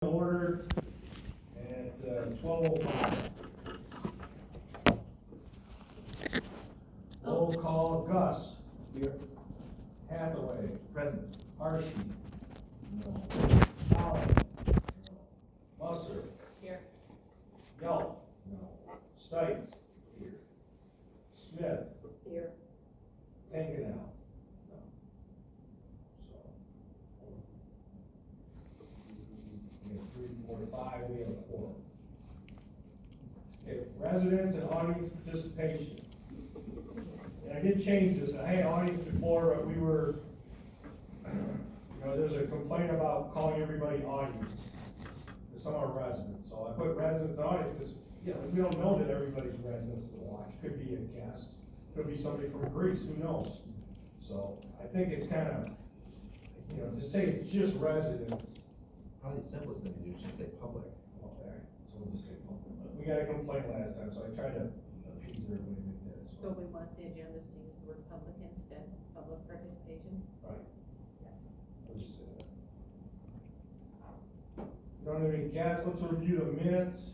Order at 12:05. Roll call, Gus. Here. Hathaway. Present. Harshy. No. Allen. No. Musser. Here. Yelp. No. Stites. Here. Smith. Here. Tankenau. No. So. We have 3, 4, 5, we have 4. Okay, residents and audience participation. And I did change this, I had audience before, but we were, there's a complaint about calling everybody audience, to some of our residents, so I put residents and audience, because, we don't know that everybody's residents to watch, could be a guest, could be somebody from Greece, who knows? So, I think it's kind of, to say it's just residents. Probably the simplest thing to do is just say public. Okay, so we'll just say public. We got a complaint last time, so I tried to appease everybody with that. So we want the agendas to use the word public instead, public participation? Right. We'll just say that. Don't have any guests, let's review the minutes.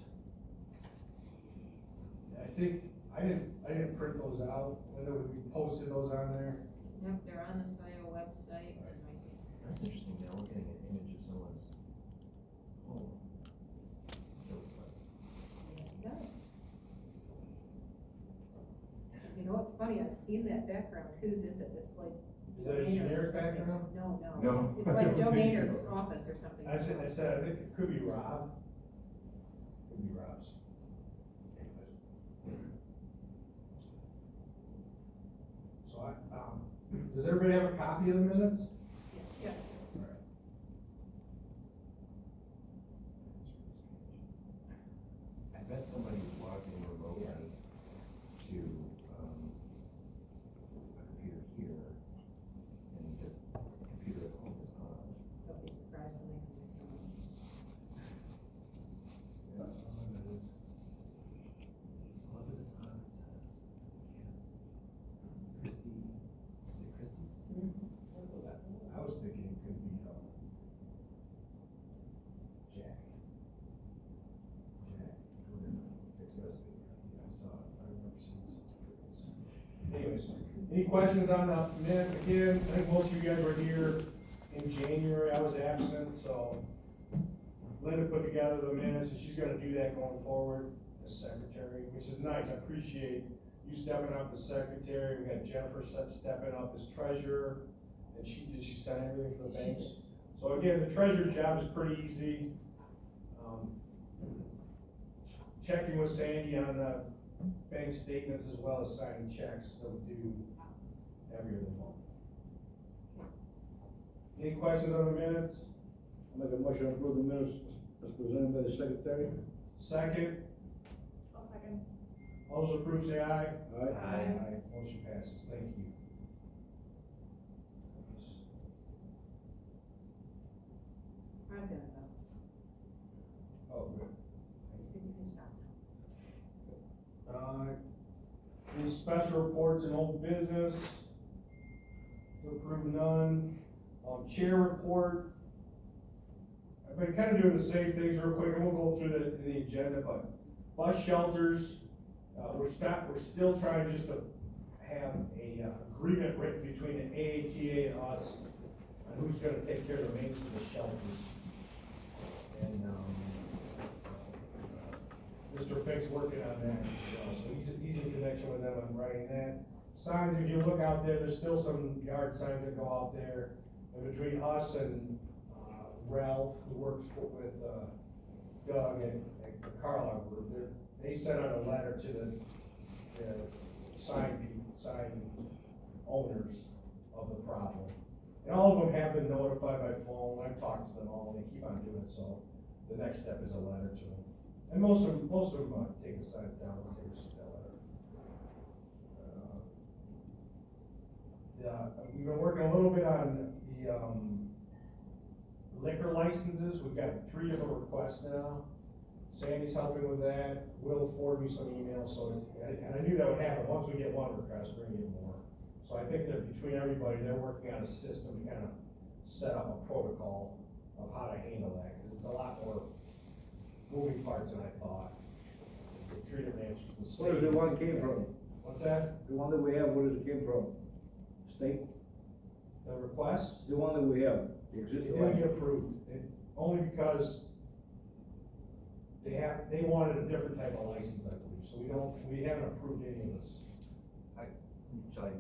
I think, I didn't print those out, when we posted those on there. Yep, they're on the Scio website. That's interesting, now we're getting an image of someone's home. You know, it's funny, I've seen that background, whose is it? It's like. Is that a Joe Maynard's generic or something. background? No. No. It's like I Joe don't think Maynard's so. office or something. I said, I think it could be Rob. Could be Rob's. So does everybody have a copy of the minutes? Yeah. Alright. I bet somebody was logged in remotely to, a computer here, and the computer at home is on. Don't be surprised when they come next time. Yeah, some of it is. Look at the time it says. Christie, is it Christie's? I was thinking it could be, Jack. Fix this. Yeah, I saw it, I remember seeing something. Anyways, any questions on the minutes? Again, I think most of you guys were here in January, I was absent, so Linda put together the minutes, and she's gonna do that going forward as secretary, which is nice, I appreciate you stepping up as secretary. We got Jennifer stepping up as treasurer, and did she sign everything for the banks? So again, the treasurer's job is pretty easy. Checking with Sandy on the bank statements as well as signing checks that we do every other month. Any questions on the minutes? I'll make a motion to approve the minutes as presented by the secretary. Second, I'll second. all those approved say aye. Aye. Motion passes, thank you. I'm gonna go. Oh, good. You can stop Any special reports and old business? To approve none. Chair report. I've been kind of doing the same things real quick, and we'll go through the agenda, but bus shelters, we're still trying just to have a agreement written between the AATA and us on who's gonna take care of the maintenance of the shelters. And, Mr. Fink's working on that, so he's in connection with them on writing that. Signs, if you look out there, there's still some yard signs that go out there, and between us and, Ralph, who works with, Doug and Carlisle Group, they sent out a letter to the sign owners of the problem. And all of them have been notified by phone, I've talked to them all, and they keep on doing it, so the next step is a letter to them. And most of them take the signs down once they receive that letter. We've been working a little bit on the, liquor licenses. We've got 3 different requests now. Sandy's helping with that. Will forward me some emails, so and I knew that would happen. Once we get one request, we're gonna get more. So I think that between everybody, they're working on a system to kind of set up a protocol of how to handle that, because it's a lot more moving parts than I thought. Get 3 different answers from the state. Where does the one came from? What's that? The one that we have, where does it came from? State? The request? The one that we have, the It existing didn't one? get approved, only because they wanted a different type of license, I believe, so we haven't approved any of this. Shall I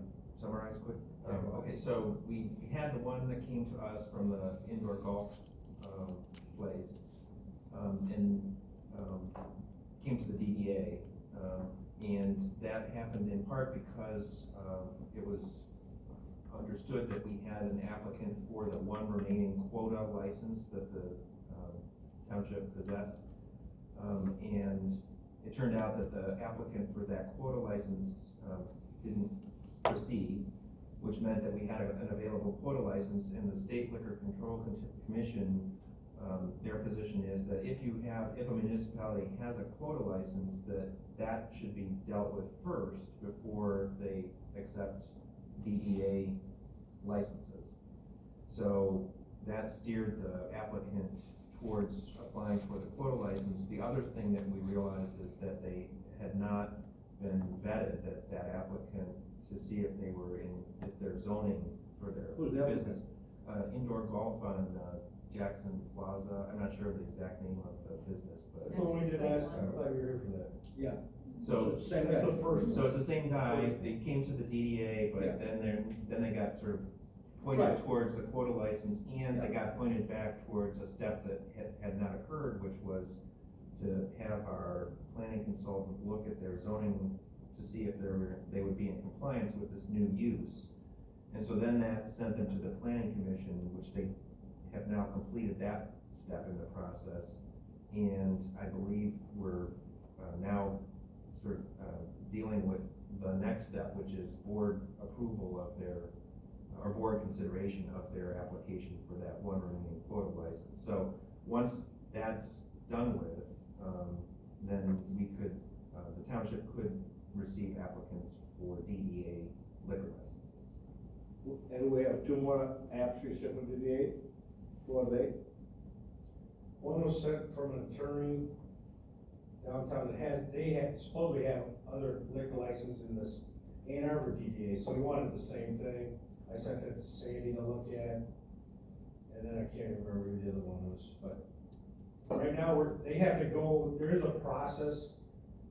summarize quick? Yeah, go ahead. Okay, so we had the one that came to us from the indoor golf, place, came to the DDA, and that happened in part because, it was understood that we had an applicant for the one remaining quota license that the, township possessed. And it turned out that the applicant for that quota license, didn't proceed, which meant that we had an available quota license, and the State Liquor Control Commission, their position is that if a municipality has a quota license, that should be dealt with first before they accept DEA licenses. So that steered the applicant towards applying for the quota license. The other thing that we realized is that they had not been vetted, that applicant, to see if they're zoning for their Who's the business. applicant? Indoor golf on, Jackson Plaza, I'm not sure of the exact name of the business, but. That's the one we did last time, I'm glad we were here for that. Yeah. So, Same That's guy. the first so one. it's the same guy, they came to the DDA, but Yeah. then they got sort of pointed Right. towards the quota license, and they Yeah. got pointed back towards a step that had not occurred, which was to have our planning consultant look at their zoning to see if they would be in compliance with this new use. And so then that sent them to the planning commission, which they have now completed that step in the process. And I believe we're now sort of dealing with the next step, which is board approval of or board consideration of their application for that one remaining quota license. So once that's done with, then the township could receive applicants for DEA liquor licenses. And we have 2 more apps we sent with the DDA. Who are they? One was sent from an attorney downtown that supposedly have other liquor license in this Ann Arbor DDA, so we wanted the same thing. I sent that to Sandy to look at, and then I can't remember who the other one was, but right now, they have to go, there is a process,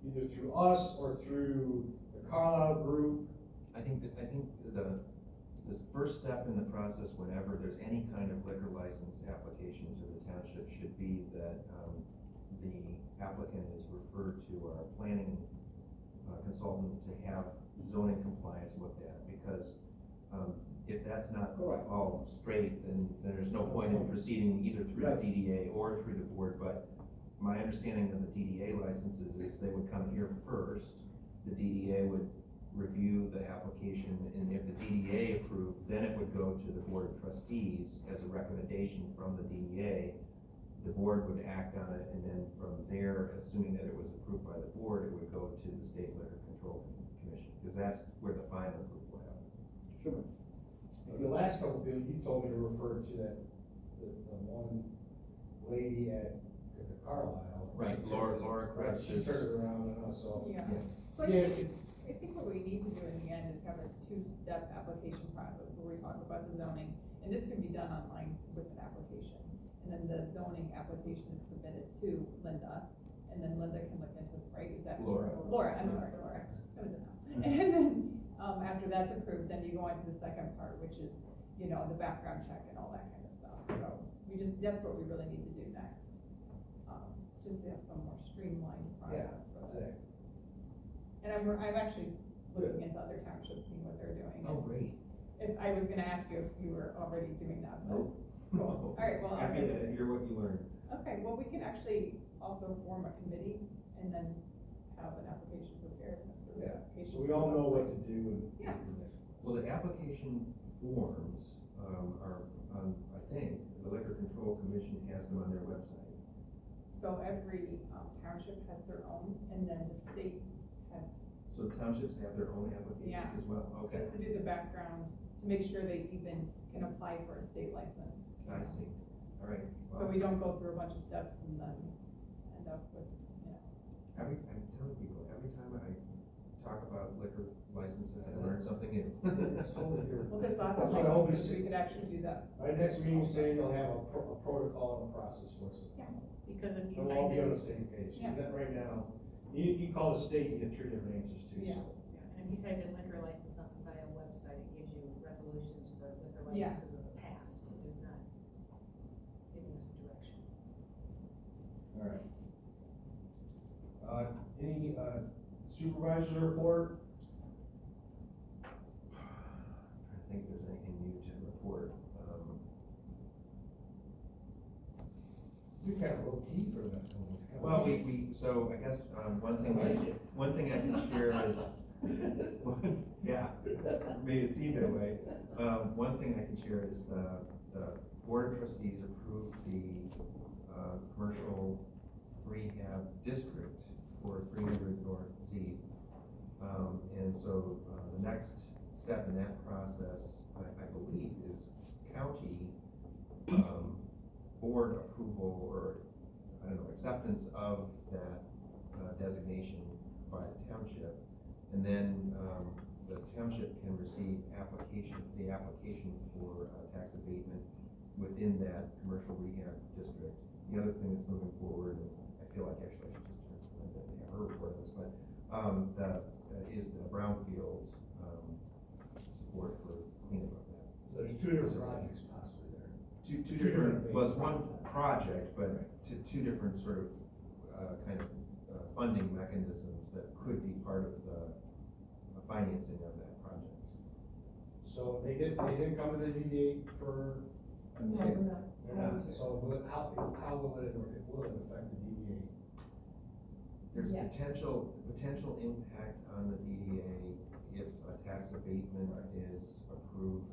either through us or through the Carlisle group. I think the first step in the process, whenever there's any kind of liquor license application to the township, should be that, the applicant is referred to our planning consultant to have zoning compliance looked at, because, if that's not Correct. all straight, then there's no point in proceeding either through the Right. DDA or through the board. But my understanding of the DDA licenses is they would come here first, the DDA would review the application, and if the DDA approved, then it would go to the board of trustees as a recommendation from the DDA. The board would act on it, and then from there, assuming that it was approved by the board, it would go to the State Liquor Control Commission, because that's where the final approval happens. Sure. The last couple of bills, you told me to refer to that, the one lady at the Carlisle. Right, Laura Right, Krebs she is. turned it around on us, so. Yeah. Yeah. So I Yeah, think, I think what we need to do in the end is have a 2-step application process where we talk about the zoning, and this can be done online with an application. And then the zoning application is submitted to Linda, and then Linda can look into, right, is that? Laura. Laura, I'm sorry, Laura, what is it now? And then, after that's approved, then you go on to the second part, which is, the background check and all that kind of stuff. So that's what we really need to do next. Just to have some more streamlined process for this. And I'm actually looking into other townships, seeing what they're doing. Oh, great. If, I was gonna ask you if you were already doing that, but. Nope. Cool. All right, well. Happy to hear what you learned. Okay, well, we can actually also form a committee and then have an application prepared. for the Yeah, application so we all know what to do and. Yeah. Well, the application forms, are, I think, the Liquor Control Commission has them on their website. So every township has their own, and then the state has, So townships have their own applications Yeah. as well? Okay, just to do the background, to make sure they even can apply for a state license. I see. All All right. So we don't go through a bunch of steps and then end up with, I'm telling people, every time I talk about liquor licenses, I learn something new. well, there's lots of That's what I hope licenses, you we see. could actually do that. Our next meeting, say they'll have a protocol and a process for us. Because if you And we'll all type be on in, the same page. Yeah. That right now, you call the state, you get 3 different answers too, Yeah. so. and if you type in liquor license on the Scio website, it gives you resolutions for liquor Yeah. licenses of the past. It is not giving us a direction. All right. Any supervisor report? I think if there's anything new to report. We kind of low key for this one. Well, so I guess, one thing I can share is, yeah, made it seem that way. One thing I can share is the board of trustees approved the, commercial rehab district for 300 North Z. And so, the next step in that process, I believe, is county, board approval, or, I don't know, acceptance of that designation by the township. And then, the township can receive the application for tax abatement within that commercial rehab district. The other thing that's moving forward, and I feel like actually I should just turn to Linda and have her report on this, but, is the brownfield, support for cleanup of that. There's 2 different projects possibly there. Two Two different, different well, it's one project, but two different sort of, kind of, funding mechanisms that could be part of the financing of that project. So they didn't come to the DDA for. No, we're not. They're not, so how will it affect the DDA? There's Yeah. potential impact on the DDA if a tax abatement is approved,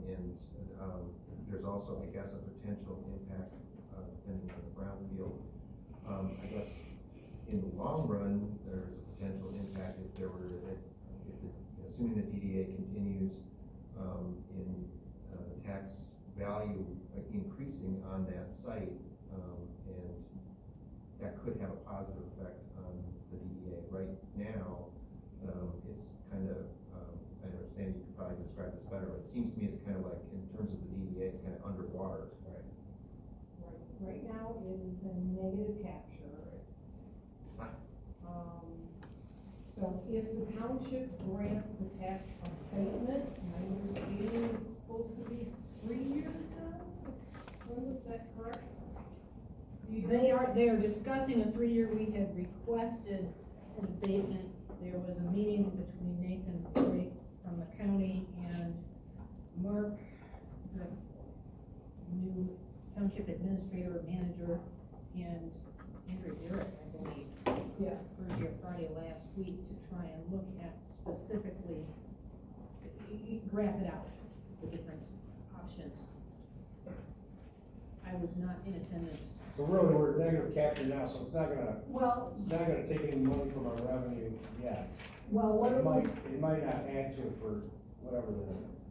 and, there's also, I guess, a potential impact, depending on the brownfield. I guess in the long run, there's a potential impact if assuming the DDA continues, in, the tax value increasing on that site, and that could have a positive effect on the DDA. Right now, it's kind of, I know Sandy could probably describe this better, but it seems to me it's kind of like, in terms of the DDA, it's kind of underwater. Right. Right now, it is a negative capture. So if the township grants the tax abatement, my understanding it's supposed to be 3 years now? Is that correct? They are discussing a 3-year, we had requested an abatement. There was a meeting between Nathan Blake from the county and Mark, the new township administrator, manager, and Andrew Garrett, I believe. Yeah. Thursday or Friday last week to try and look at specifically, graph it out, the different options. I was not in attendance. So really, we're negative capture now, so it's not Well, gonna take any money from our revenue yet. what It it might not add to it for whatever the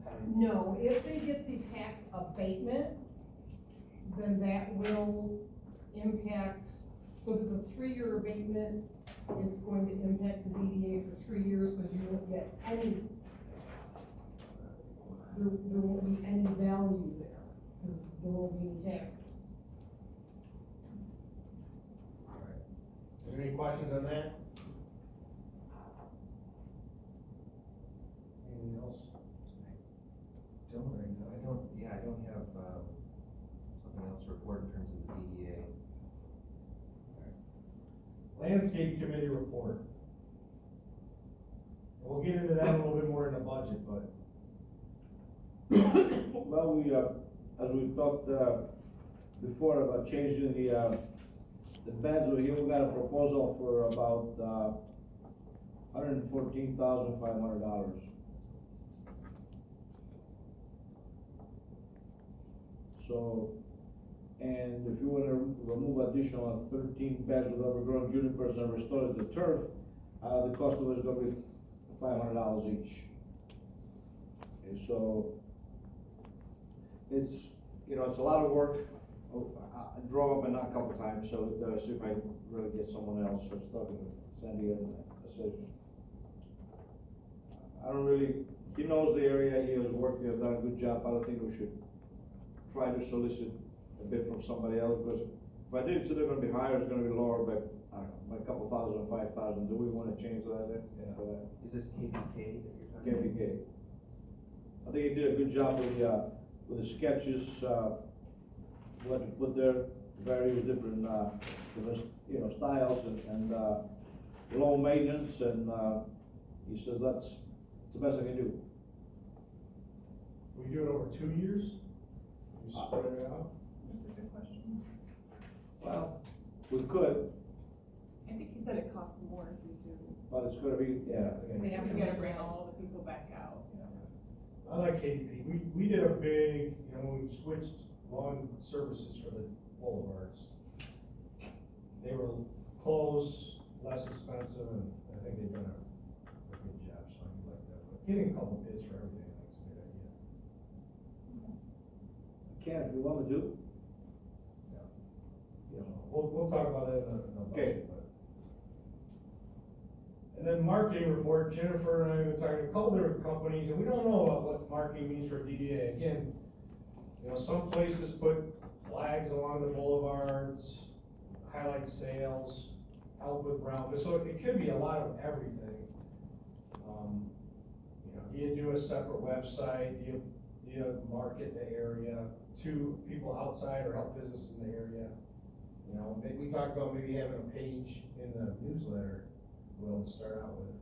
time. No, if they get the tax abatement, then that will impact, so if it's a 3-year abatement, it's going to impact the DDA for 3 years, because you won't get any, there won't be any value there, because there won't be any taxes. Is there any questions on that? Anything else? I don't have, something else to report in terms of the DDA. Landscape committee report. We'll get into that a little bit more in the budget, but. Well, as we talked, before about changing the beds, here we got a proposal for about, $114,500. So, and if you wanna remove additional 13 beds with overgrown junipers and restore the turf, the cost of it is gonna be $500 each. Okay, so, it's, it's a lot of work, I drove up and knocked a couple times, so see if I can really get someone else. I was talking to Sandy and I said, I don't really, he knows the area, he has worked, he has done a good job. I don't think we should try to solicit a bid from somebody else, because if I did, so they're gonna be higher, it's gonna be lower, but, I don't know, by a couple thousand, 5,000. Do we wanna change that there? Yeah. For that? Is this KPK that you're talking about? KPK. I think he did a good job with the sketches, what to put there, various different, you know, styles and low maintenance, and, he says that's the best I can do. We do it over 2 years? We spread it out? That's a good question. Well, we could, I think he said it costs more if we do. but it's gonna be, yeah. We have to bring all the people back out, you know. I like KDP. We did a big, you know, when we switched lawn services for the boulevards. They were close, less expensive, and I think they've done a good job, so I like that. But getting a couple bids for everything, I think is a good idea. Ken, if you wanna do, You know, we'll talk about that in the Okay. budget, but. And then marketing report, Jennifer and I have been talking to a couple different companies, and we don't know about what marketing means for DDA. Again, you know, some places put flags along the boulevards, highlight sales, help with brown, so it could be a lot of everything. You know, do you do a separate website, do you market the area to people outside or help business in the area? You know, we talked about maybe having a page in the newsletter, well, to start out with,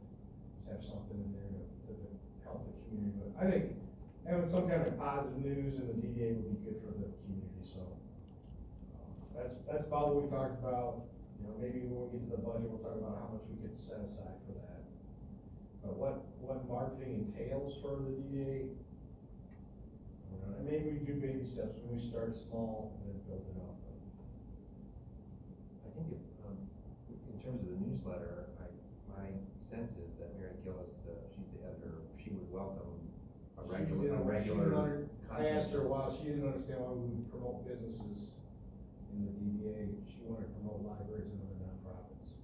just have something in there to help the community, but I think having some kind of positive news in the DDA would be good for the community, so. That's about what we talked about, you know, maybe when we get to the budget, we'll talk about how much we could set aside for that. But what marketing entails for the DDA, and maybe we do baby steps, when we start small and then build it up. I think if, in terms of the newsletter, my sense is that Mary Gillis, she's the editor, she would welcome a regular I asked her why, she didn't understand why we would promote businesses in the DDA, she wanted to promote libraries and other nonprofits.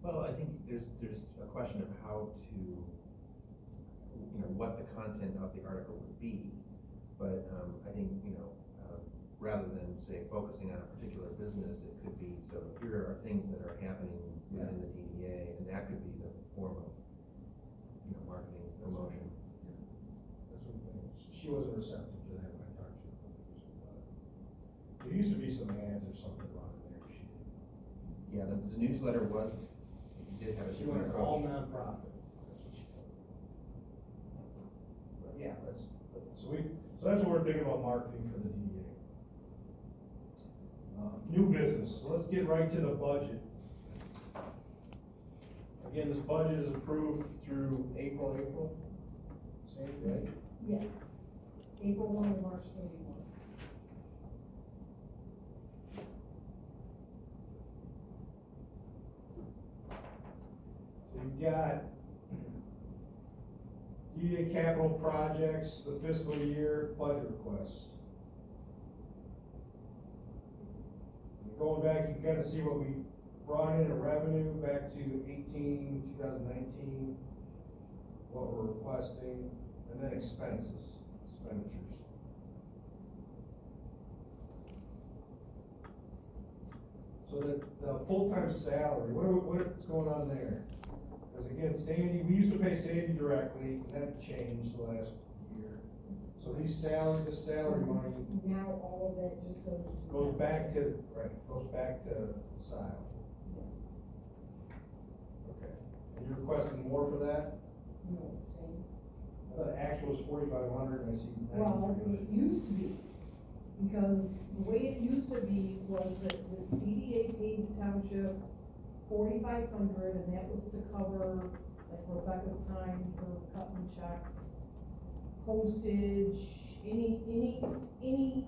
Well, I think there's a question of how to, you know, what the content of the article would be. But, I think, you know, rather than say focusing on a particular business, it could be, so here are things that are happening within the DDA, and that could be the form of, you know, marketing, promotion. That's what I'm thinking. She wasn't receptive to that when I talked to her. There used to be some ads or something around there, she didn't. Yeah, the newsletter was, did have a She different wanted all approach. nonprofit, that's what she told me. But yeah, so that's what we're thinking about marketing for the DDA. New business, so let's get right to the budget. Again, this budget is approved through April, same, right? Yes, April 1 to March 31. So you've got DDA capital projects, the fiscal year budget requests. Going back, you can kind of see what we brought in revenue back to 2019, what we're requesting, and then expenditures. So the full-time salary, what's going on there? Because again, Sandy, we used to pay Sandy directly, and that changed the last year. So these salary money Now all of that just goes back to Scio. Okay, and you're requesting more for that? No, same. The actual is 4,500, and I see Well, 9,300. it used to be, because the way it used to be was that the DDA paid the township 4,500, and that was to cover, like Rebecca's time for cutting checks, postage, any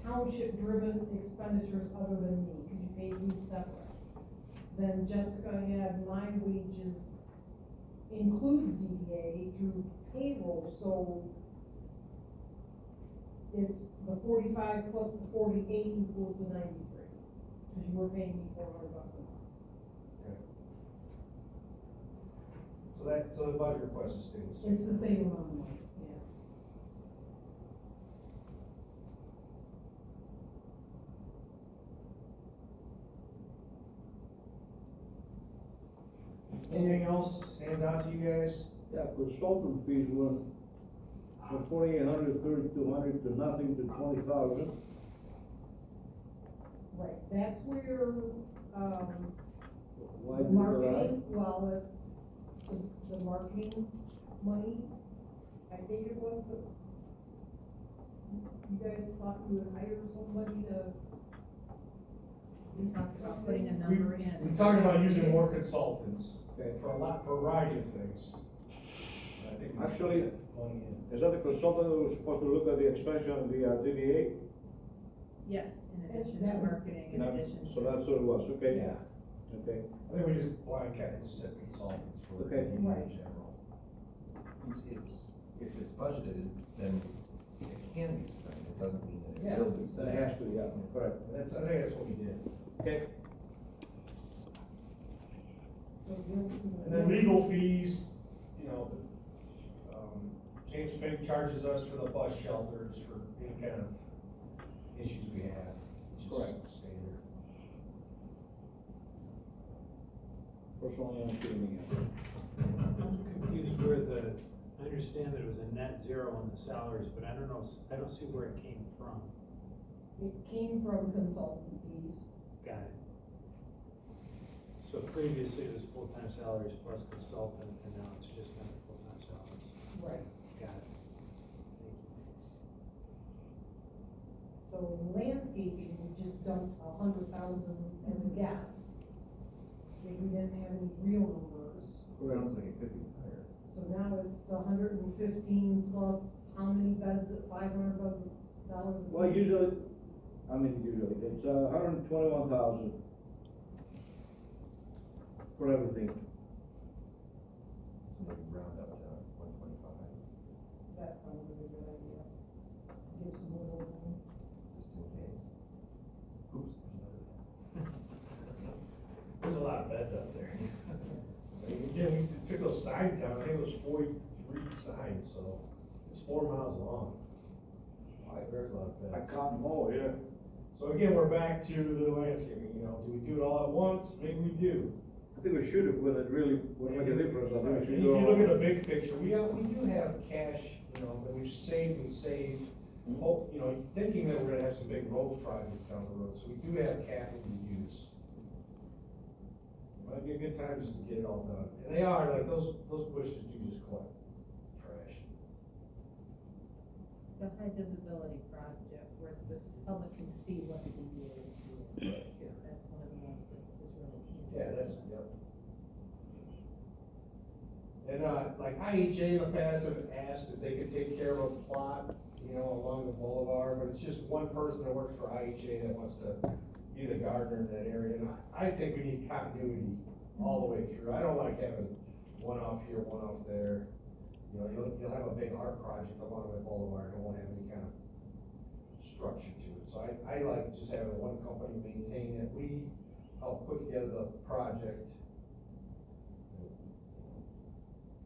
township-driven expenditures other than me, because you paid me separate. Then Jessica had my wages include DDA through payroll, so it's the 45 plus the 48 equals the 93, cause you were paying me $400 a month. So the budget request is still the same. It's the same amount of money, yeah. Anything else stands out to you guys? Yeah, consultant fees went from 4,800, 3,200 to nothing to 20,000. Right, that's where, Why the did you go that? marketing, well, it's the marketing money, I think it was, you guys thought you would hire somebody to, We talked about putting a number in. We talked about using more consultants Okay. for a variety of things. I think we should Actually, get money in. Is that the consultant who was supposed to look at the expansion of the DDA? Yes, in addition to That was- marketing, in No, addition to. So that's what it was, okay? Yeah. Okay. I think we just, just said consultants for the Okay. DDA in Right. general. If it's budgeted, then it can be spent, it doesn't mean that Yeah. it will be That spent. has to, yeah, correct. I think that's what we did. Okay. so you'll. And then legal fees, James Fink charges us for the bus shelters for any kind of issues we have. Which is Correct. Standard. Personally, I'm shooting again. I'm confused where I understand that it was a net zero on the salaries, but I don't know, I don't see where it came from. It came from consultant fees. Got it. So previously it was full-time salaries plus consultant, and now it's just under full-time salaries. Right. Got it. Thank you. So in landscaping, we just dumped 100,000 as a guess. Because we didn't have any real numbers. Sounds like it could be higher. So now it's 115 plus how many beds at $500 dollars? a Well, piece? usually, it's 121,000 for everything. Maybe round up to 125, That sounds like a good idea. Give some more room. just in case. Oops, there's another. There's a lot of beds up there. Again, we took those signs down, I think it was 43 signs, so it's 4 miles long. There's a lot of I beds. can't mow, yeah. So again, we're back to the landscaping, do we do it all at once? Maybe we do. I think we should, if it really would make a difference, I think we And should if do. you look at the big picture, we do have cash, that we've saved and saved. Hope, thinking that we're gonna have some big road projects down the road, so we do have capital to use. Might be a good time just to get it all done. And they are, like, those bushes do just collect trash. It's a high visibility project where this public can see what the DDA is doing. That's one of the ones that is really tangible. Yeah, yep. And, like IHA in the past have asked if they could take care of a plot, along the boulevard, but it's just one person that works for IHA that wants to be the gardener in that area. And I think we need continuity all the way through. I don't like having one off here, one off there. You'll have a big art project along the boulevard, and won't have any kind of structure to it. So I like just having one company maintain it. We help put together the project.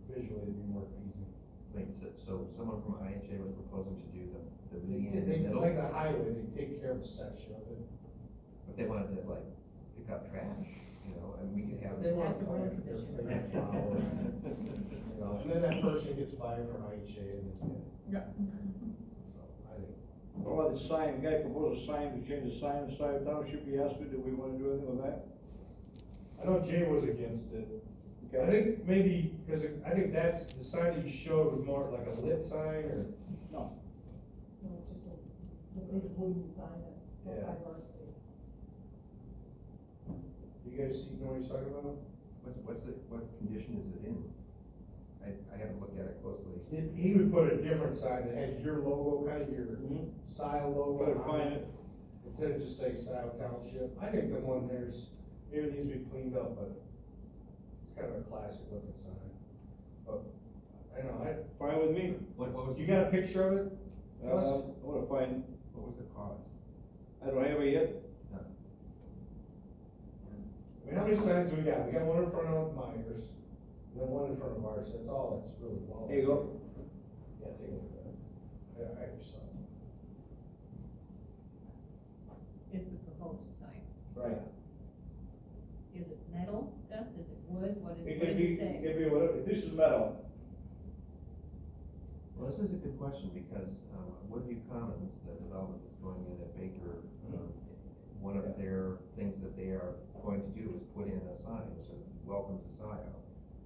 Visually, it'd be more easy. Wait, so someone from IHA was proposing to do the median in the They, middle? like the highway, they take care of a section of it. If they wanted to like pick up trash, and we could have. They want to That's a road plant their condition. favorite flower, and then that person gets fired from IHA and then, Yeah. so, I think. What about the sign, guy proposed a sign, to change the sign inside of township, he asked me, do we wanna do anything with that? I know Jay was against it. I Okay. think maybe, because I think that's, the sign that you showed was more like a lit sign, or, No, No, it's just the big wooden sign at Yeah. varsity. you guys know what he's talking about? What condition is it in? I haven't looked at it closely. He would put a different sign that has your logo, kind of your Scio logo. Better on find it, it. Instead of just say Scio Township. I think the one there's, maybe it needs to be cleaned up, but it's kind of a classic looking sign. But, I know, Fine with me. What was? you got a picture of it? I wanna find, What was the cause? I don't have it yet. I mean, how many signs do we got? We got one in front of Myers, and then one in front of ours, that's all, that's really well. Here you go. Yeah, take a look at that. I just saw it. Is the proposed sign. Right. Is it metal, Gus? Is it wood? What It did could you be, say? it could be whatever, this is metal. Well, this is a good question, because, Woodview Commons, the development that's going in at Baker, one of their things that they are going to do is put in a sign, so welcome to Scio.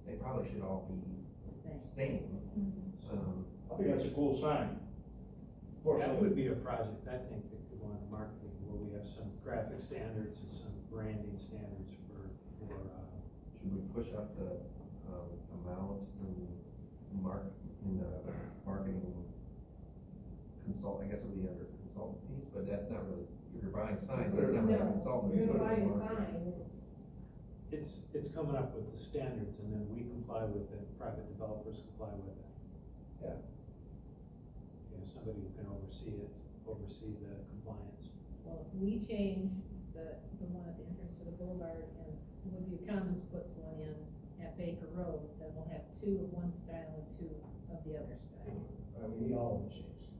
They probably should all be The the same. same. I think that's a cool sign. That would be a project, I think, that could go into marketing, where we have some graphic standards and some branding standards for, Should we push up the, amount in marketing I guess it would be under consultant fees, but that's not really, if you're buying signs, that's not really a consultant. You're You gonna put buy it in a marketing. sign, it's coming up with the standards, and then we comply with it, private developers comply with it. Yeah. You know, somebody who can oversee the compliance. Well, if we change the one at the entrance to the boulevard and Woodview Commons puts one in at Baker Road, then we'll have two of one style and two of the other style. We need all of the shapes.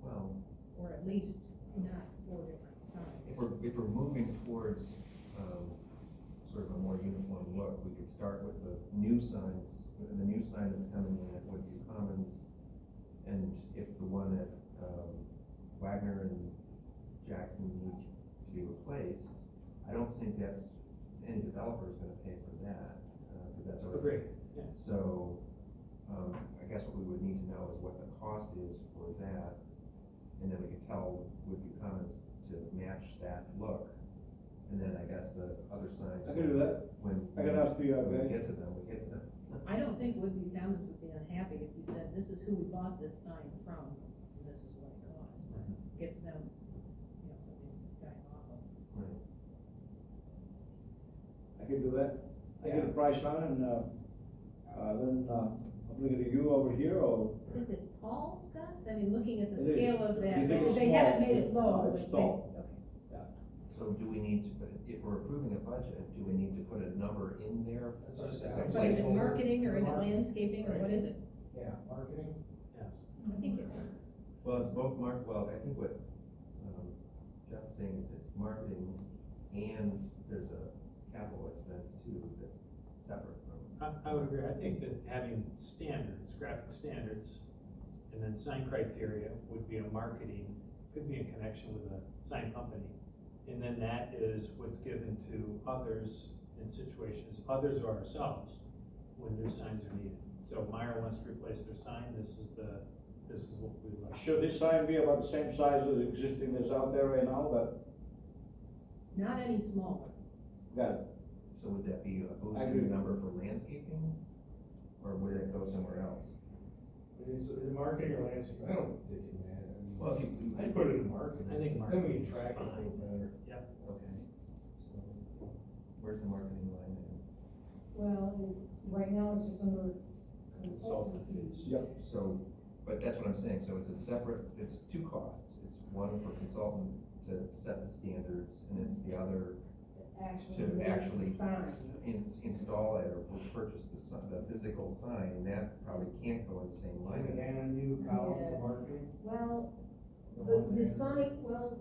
Well, Or at least not four different signs. if we're moving towards, sort of a more uniform look, we could start with the new signs, the new sign that's coming in at Woodview Commons. And if the one at, Wagner and Jackson needs to be replaced, I don't think that's, any developer is gonna pay for that, cause that's already. Agreed, yeah. So, I guess what we would need to know is what the cost is for that, and then we could tell Woodview Commons to match that look. And then I guess the other signs. I can do that. When. I can ask the, When we guy. get to them, we get to them. I don't think Woodview Commons would be unhappy if you said, this is who we bought this sign from, and this is what it costs. Gives them, you know, something to guide off of. Right. I can do that. I get a price on it, and, then, I'm looking at you over here, or? Is it tall, Gus? I mean, looking at the It is. scale of that, You think it's they haven't small? made it low. It's but tall. Okay. So do we need to put, if we're approving a budget, do we need to put a number in there? That's what I said. As a But is it placeholder? marketing, or is it landscaping, or what is it? Yeah, marketing. Yes. I think it, Well, it's both well, I think what, Jeff was saying is it's marketing and there's a capital expense too that's separate from. I would agree, I think that having standards, graphic standards, and then sign criteria would be a marketing, could be in connection with a sign company. And then that is what's given to others in situations, others or ourselves, when new signs are needed. So Meyer wants to replace their sign, this is what we like. Should this sign be about the same size as existing that's out there right now, that, not any smaller. got it? So would that be a I boosted agree. number for landscaping? Or would it go somewhere else? Is it marketing or landscaping? I don't think it matters. Well, if you. I'd put it in marketing. I think Then we marketing can is track it a fine. little better. Yep. Okay. So, where's the marketing line then? well, it's, right now it's just under Consultant consultant fees. fees. Yep. So, but that's what I'm saying, so it's a separate, it's two costs. It's one for consultant to set the standards, and it's the other to Make the actually sign. install it or purchase the physical sign, and that probably can't go in the same line. Can we add a new column Yeah. for marketing? Well, The the one that- sign, well,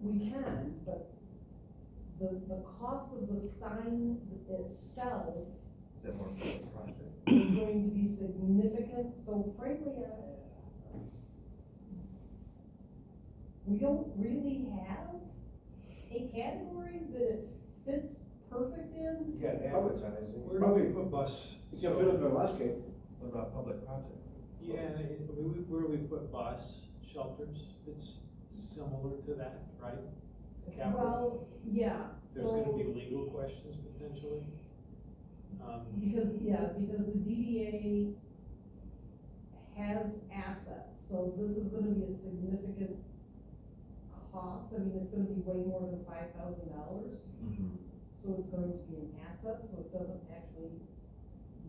we can, but the cost of the sign itself Is that more for the project? is going to be significant, so frankly, we don't really have a category that it fits perfect in. You got advertising. Where do we put bus? You can fit it in the landscape. What about public projects? Yeah, where do we put bus shelters? It's similar to that, right? It's capital. Well, yeah, There's gonna be so, legal questions potentially. because the DDA has assets, so this is gonna be a significant cost. I mean, it's gonna be way more than $5,000. Mm-hmm. So it's going to be an asset, so it doesn't actually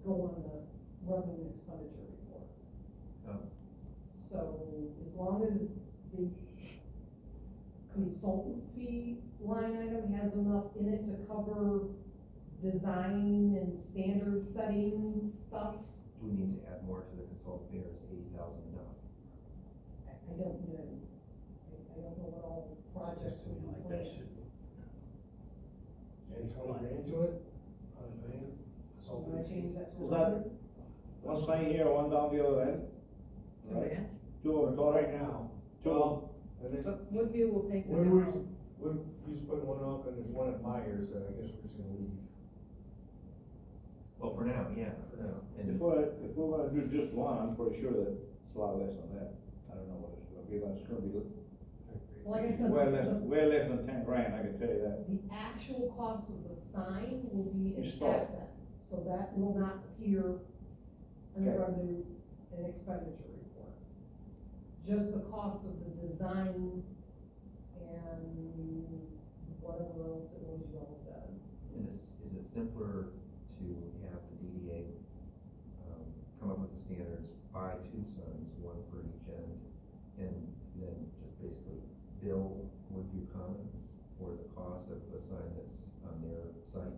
go on the revenue expenditure report. Oh, So as long as the consultant fee line item has enough in it to cover design and standard setting stuff, Do we need to add more to the consultant fee, or is 80,000 enough? I don't know. I don't know what all projects Just to would me be like that planned. should be. And 20 grand to it, on a van, So when I change that to Is that- 100, One sign here, one down the other end. To Right. match. Two of them, well, right now. Two. Well, and then, But Woodview will take the when demo. he's putting one up, and there's one at Myers that I guess we're just gonna leave Well, for now, yeah. for now. And If we're gonna do just one, I'm pretty sure that it's a lot less than that. I don't know what it's gonna be, but it's gonna be like I said, way less than 10 grand, I can tell you that. the actual cost of the sign will be an Installed. asset, so that will not appear in the Okay. revenue and expenditure report. Just the cost of the design and whatever else it was you all said. is it simpler to have the DDA, come up with the standards, buy two signs, one for each end, and then just basically bill Woodview Commons for the cost of the sign that's on their site?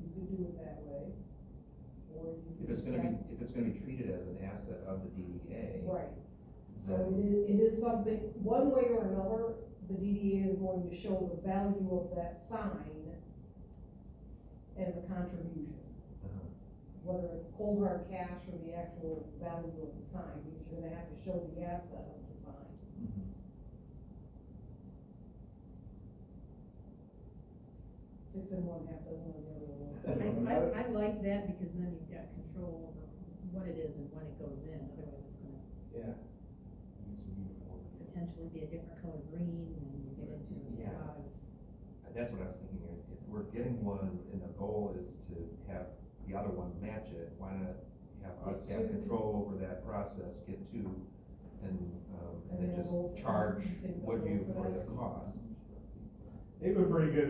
You could do it that way, or you If could. it's gonna be treated as an asset of the DDA. Right, so then- it is something, one way or another, the DDA is going to show the value of that sign as a contribution. Uh-huh. Whether it's cold hard cash or the actual value of the sign, because you're gonna have to show the asset of the sign. Mhm. Six in one, half dozen of the other one. I like that because then you've got control over what it is and when it goes in, otherwise it's gonna Yeah. Need some uniform. potentially be a different color green and you get into a Yeah. lot of. That's what I was thinking, if we're getting one and the goal is to have the other one match it, why not have us Get have two. control over that process, get two, and And then then just we'll- charge think they'll Woodview go for for that. the cost? They've been pretty good,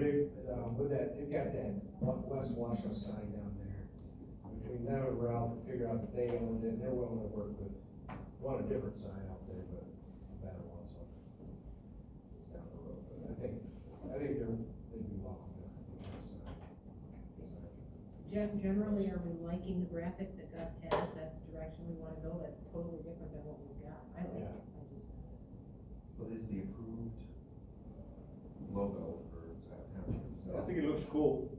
with that, they've got that West Washington sign down there. Between them and Ralph, to figure out that they owned it, and they're willing to work with, want a different sign out there, but a better one, so. It's down the road, but I think they'd be welcome to this sign. Generally, are we liking the graphic that Gus has, that's the direction we wanna go, that's totally different than what we've got, I like it, I just. What is the approved logo for Scott Township? So- I think it looks cool.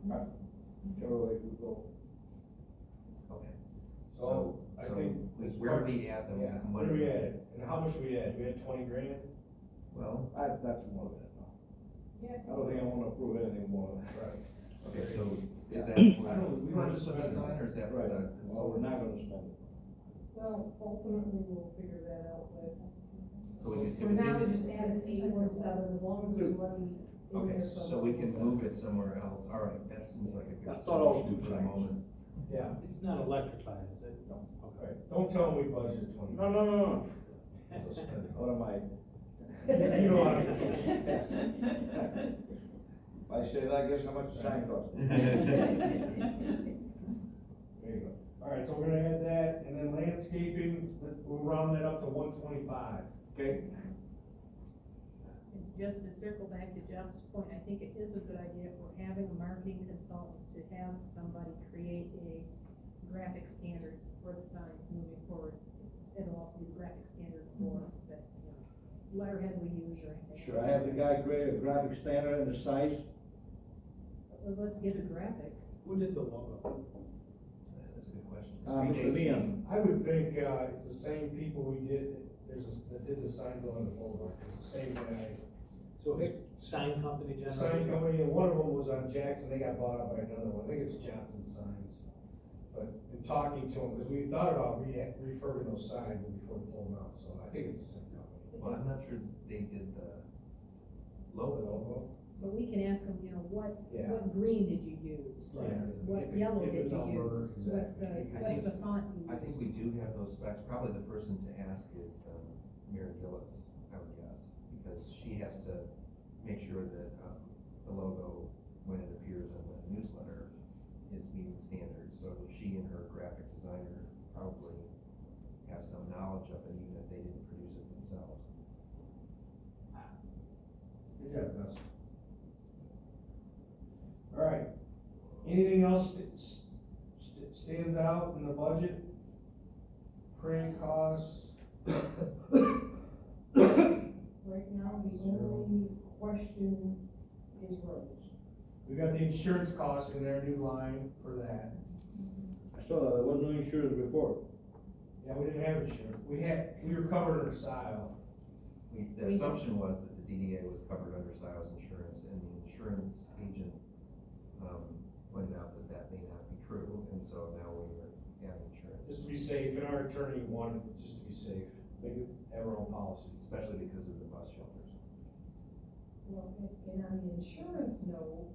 Whichever way we go. Okay. So, I think. Where do we add the money? Yeah, where do we add it? And how much we add? We had 20 grand? Well, That's more than enough. Yeah. I don't think I wanna approve anything more than that. Right. okay, so is that I for don't- we the don't purchase of the spend it. sign, or is that for Right, the well, we're consultant? not gonna spend it. Well, ultimately, we'll figure that out, but So we can, for if it's now, in just the, add it to 817, as long as there's money in okay, there. so we can move it somewhere else, all right, that seems like a I good thought all solution two for the signs. moment. Yeah. It's not electrified, is it? No. Right. Don't tell them we budgeted 20. No. So spend it. What am I? You know how to If I say that, guess how much the sign costs? There you go. All right, so we're gonna add that, and then landscaping, we'll round that up to 125. Okay, It's just to circle back to Jeff's point, I think it is a good idea if we're having a marketing consultant to have somebody create a graphic standard for the signs moving forward. It'll also be the graphic standard for the, letterhead we use or anything. should I have the guy create a graphic standard and the size? Well, let's get the graphic. Who did the logo? That's a good question. Mr. Predates Leon. I would think, it's the same people we did, that did the signs on the boulevard, it's the same guy. So it's sign company generally? Sign company, and one of them was on Jackson, they got bought out by another one, I think it's Johnson Signs. But in talking to them, because we thought about refurbing those signs before we pulled them out, so I think it's the same company. Well, I'm not sure they did the The logo. logo? But we can ask them, what Yeah. green did you use? Right. What Give it- yellow give did the you number, use? What's the, exactly. what's the font you I think used? we do have those specs, probably the person to ask is, Mary Gillis, I would guess, because she has to make sure that, the logo, when it appears in the newsletter, is meeting standards, so she and her graphic designer probably have some knowledge of it, even if they didn't produce it themselves. Good job, Gus. All right, anything else stands out in the budget? Printing costs? Right now, the only question is roads. We got the insurance costs in there, new line for that. I saw that, there was no insurance before. Yeah, we didn't have insurance, we were covered under Scio. The assumption was that the DDA was covered under Scio's insurance, and the insurance agent, pointed out that that may not be true, and so now we are adding insurance. Just to be safe, and our attorney wanted, just to be safe, they could have our own policy. Especially because of the bus shelters. Well, and on the insurance note,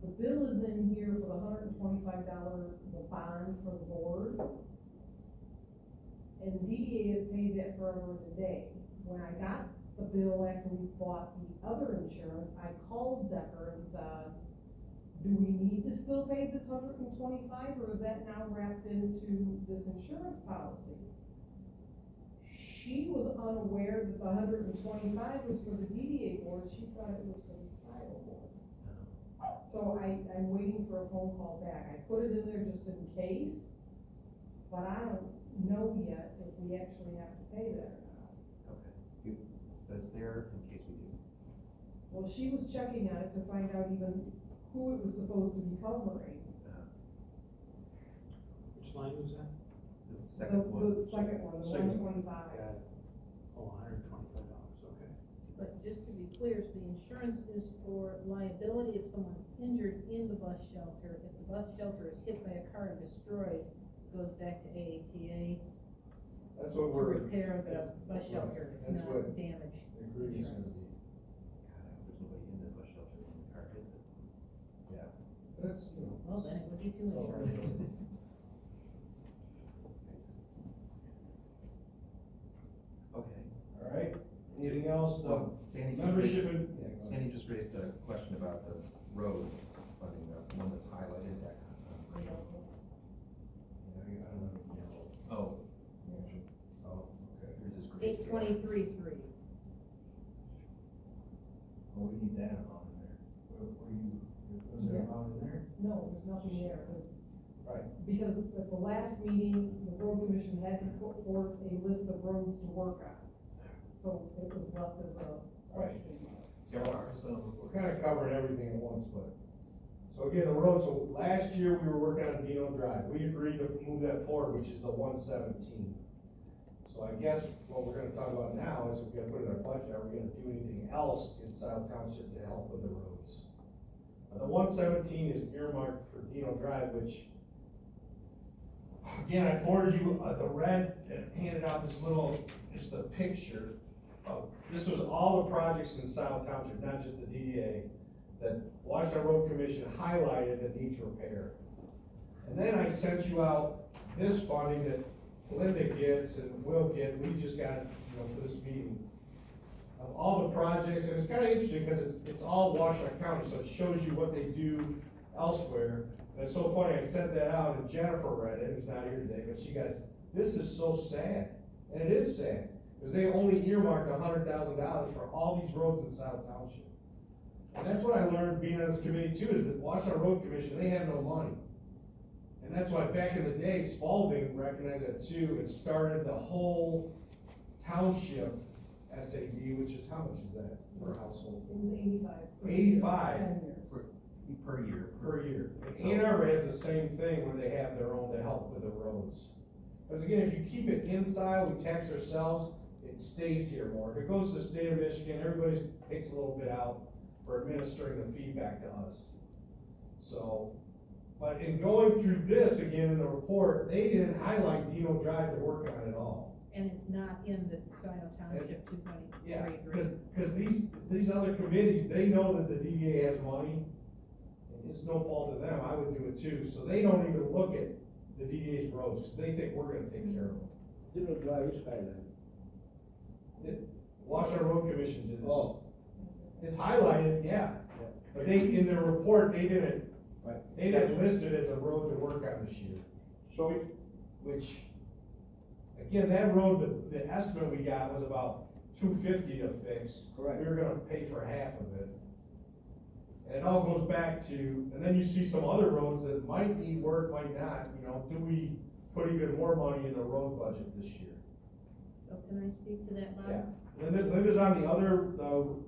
the bill is in here for the $125, the bond for the board. And the DDA has paid that forever and a day. When I got the bill after we bought the other insurance, I called Decker and said, do we need to still pay this $125, or is that now wrapped into this insurance policy? She was unaware that the $125 was for the DDA board, she thought it was for the Scio board. So I'm waiting for a phone call back. I put it in there just in case, but I don't know yet if we actually have to pay that or not. Okay, but it's there in case we do. Well, she was checking on it to find out even who it was supposed to be covering. Which line was that? The second one. The second one, the Second. 125. Got it. Oh, $125, okay. But just to be clear, so the insurance is for liability if someone's injured in the bus shelter. If the bus shelter is hit by a car and destroyed, it goes back to AATA That's to what we're. repair the bus shelter, it's That's not what damage. the agreement's gonna be. God, I hope there's nobody in the bus shelter when the car hits it. Yeah. That's, you know. Well, then it would be two So- insurances. Okay. All right, anything else? Well, Sandy just Membership raised, and. yeah, go ahead. Sandy just raised a question about the road funding, the one that's highlighted that. Yeah, I don't know. Oh, Yeah. oh, okay, here's this grace. 823.3. Well, we need that amount in there. Was there Yeah. amount in there? No, there's nothing there, because Right. because at the last meeting, the road commission had to put forth a list of roads to work on. So it was left as a question mark. There are some. We're kind of covering everything at once, but, so again, the road, so last year we were working on Dino Drive, we agreed to move that forward, which is the 117. So I guess what we're gonna talk about now is we're gonna put in our budget, are we gonna do anything else in Scio Township to help with the roads? The 117 is earmarked for Dino Drive, which, again, I forwarded you the red and handed out this little, just a picture of, this was all the projects in Scio Township, not just the DDA, that Washington Road Commission highlighted that needs repair. And then I sent you out this funding that Linda gets and will get, we just got, you know, for this meeting, of all the projects, and it's kinda interesting, because it's all Washington County, so it shows you what they do elsewhere. And it's so funny, I sent that out, and Jennifer read it, who's not here today, but she goes, this is so sad, and it is sad, because they only earmarked $100,000 for all these roads in South Township. And that's what I learned being on this committee too, is that Washington Road Commission, they have no money. And that's why back in the day, Spalding recognized that too, and started the whole township SAD, which is, how much is that per household? It was 85. 85. 10 years. Per year. Per year. And Ann Arbor has the same thing where they have their own to help with the roads. Because again, if you keep it inside, we tax ourselves, it stays here more. If it goes to the state of Michigan, everybody takes a little bit out for administering the feedback to us. So, but in going through this again in the report, they didn't highlight Dino Drive to work on at all. And it's not in the Scio Township 223 Yeah, agreement. because these other committees, they know that the DDA has money. And it's no fault of them, I would do it too, so they don't even look at the DDA's roads, because they think we're gonna take care of them. Dino Drive is highlighted. Washington Road Commission did this. Oh. It's highlighted, yeah, but they, in their report, they didn't Right. list it as a road to work on this year, So, which, Again, that road, the estimate we got was about $250 to fix. Correct. We were gonna pay for half of it. And it all goes back to, and then you see some other roads that might need work, might not, you know, do we put even more money in the road budget this year? So can I speak to that, Bob? Yeah. Linda's on the other,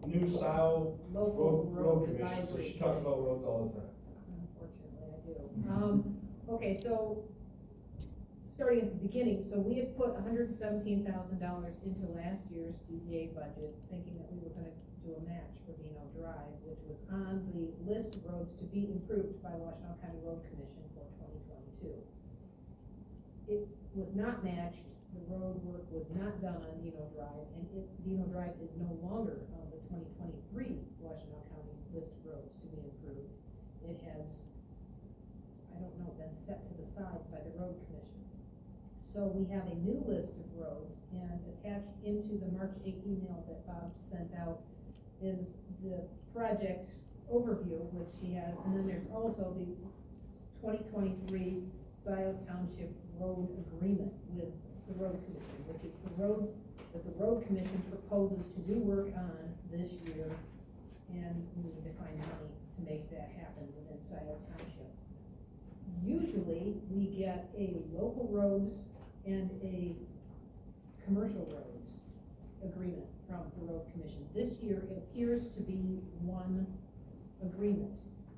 new Scio Local road road commission, so advisory. she talks about roads all the time. Unfortunately, I do. Okay, so, starting at the beginning, so we had put $117,000 into last year's DDA budget, thinking that we were gonna do a match for Dino Drive, which was on the list of roads to be improved by Washtenaw County Road Commission for 2022. It was not matched, the road work was not done on Dino Drive, and Dino Drive is no longer on the 2023 Washtenaw County list of roads to be improved. It has, I don't know, been set to the side by the road commission. So we have a new list of roads, and attached into the March 8 email that Bob sent out is the project overview, which he has, and then there's also the 2023 Scio Township Road Agreement with the road commission, which is the roads that the road commission proposes to do work on this year, and we need to find money to make that happen within Scio Township. Usually, we get a local roads and a commercial roads agreement from the road commission. This year, it appears to be one agreement,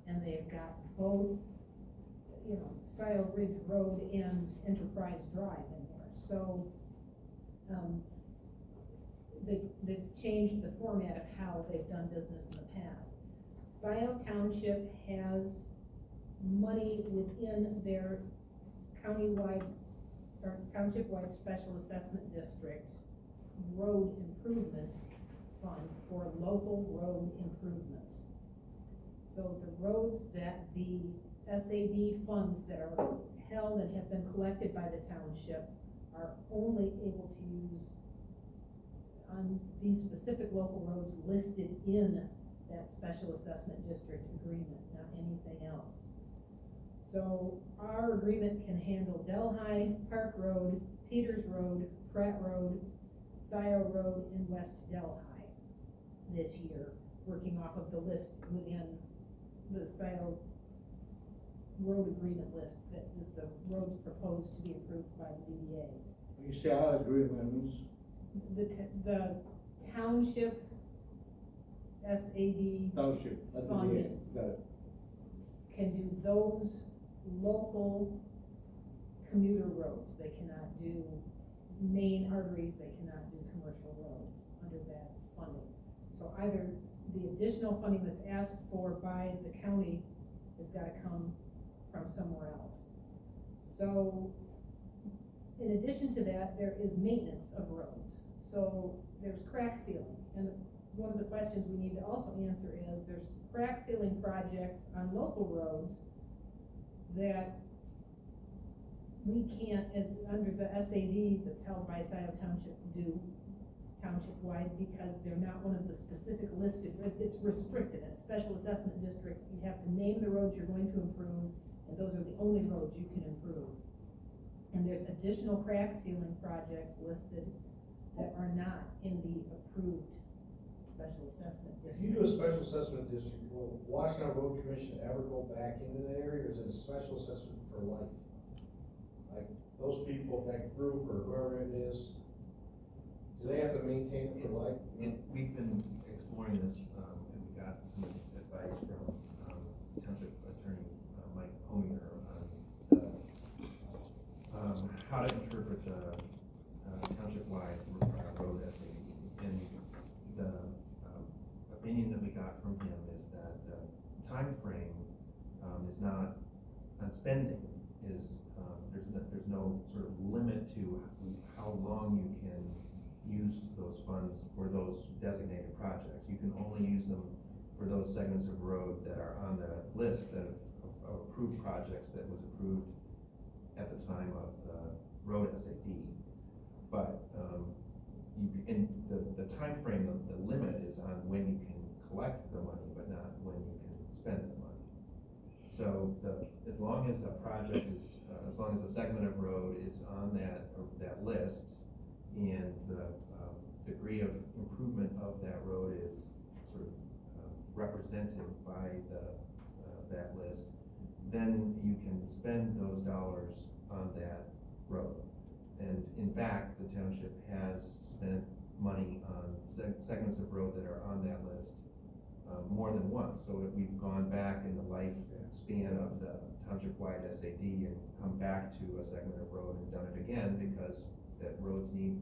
and they've got both, you know, Scio Ridge Road and Enterprise Drive in there. So, they've changed the format of how they've done business in the past. Scio Township has money within their countywide or township-wide special assessment district road improvement fund for local road improvements. So the roads that the SAD funds that are held and have been collected by the township are only able to use on these specific local roads listed in that special assessment district agreement, not anything else. So our agreement can handle Delhi, Park Road, Peters Road, Pratt Road, Scio Road, and West Delhi this year, working off of the list within the Scio road agreement list that is the roads proposed to be approved by the DDA. When you say our agreement, means? The township SAD Township, not the Funding. DA, got it. can do those local commuter roads. They cannot do main arteries, they cannot do commercial roads under that funding. So either the additional funding that's asked for by the county has gotta come from somewhere else. So, in addition to that, there is maintenance of roads. So, there's crack sealing, and one of the questions we need to also answer is, there's crack sealing projects on local roads that we can't, as under the SAD that's held by Scio Township, do township-wide, because they're not one of the specific listed, it's restricted. At special assessment district, you have to name the roads you're going to improve, and those are the only roads you can improve. And there's additional crack sealing projects listed that are not in the approved special assessment If district. you do a special assessment district, will Washtenaw Road Commission ever go back into that area, or is it a special assessment for life? Like, those people, that group, or whoever it is, do they have to maintain it for life? We've been exploring this, and we got some advice from, Township Attorney, Mike Homier on how to interpret the, township-wide road SAD. And the, opinion that we got from him is that the timeframe, is not, on spending, is, there's no sort of limit to how long you can use those funds for those designated projects. You can only use them for those segments of road that are on the list of approved projects that was approved at the time of the road SAD. But, the timeframe, the limit is on when you can collect the money, but not when you can spend the money. So as long as a project is, as long as a segment of road is on that list, and the degree of improvement of that road is sort of represented by that list, then you can spend those dollars on that road. And in fact, the township has spent money on segments of road that are on that list more than once. So if we've gone back in the lifespan of the township-wide SAD and come back to a segment of road and done it again, because that roads need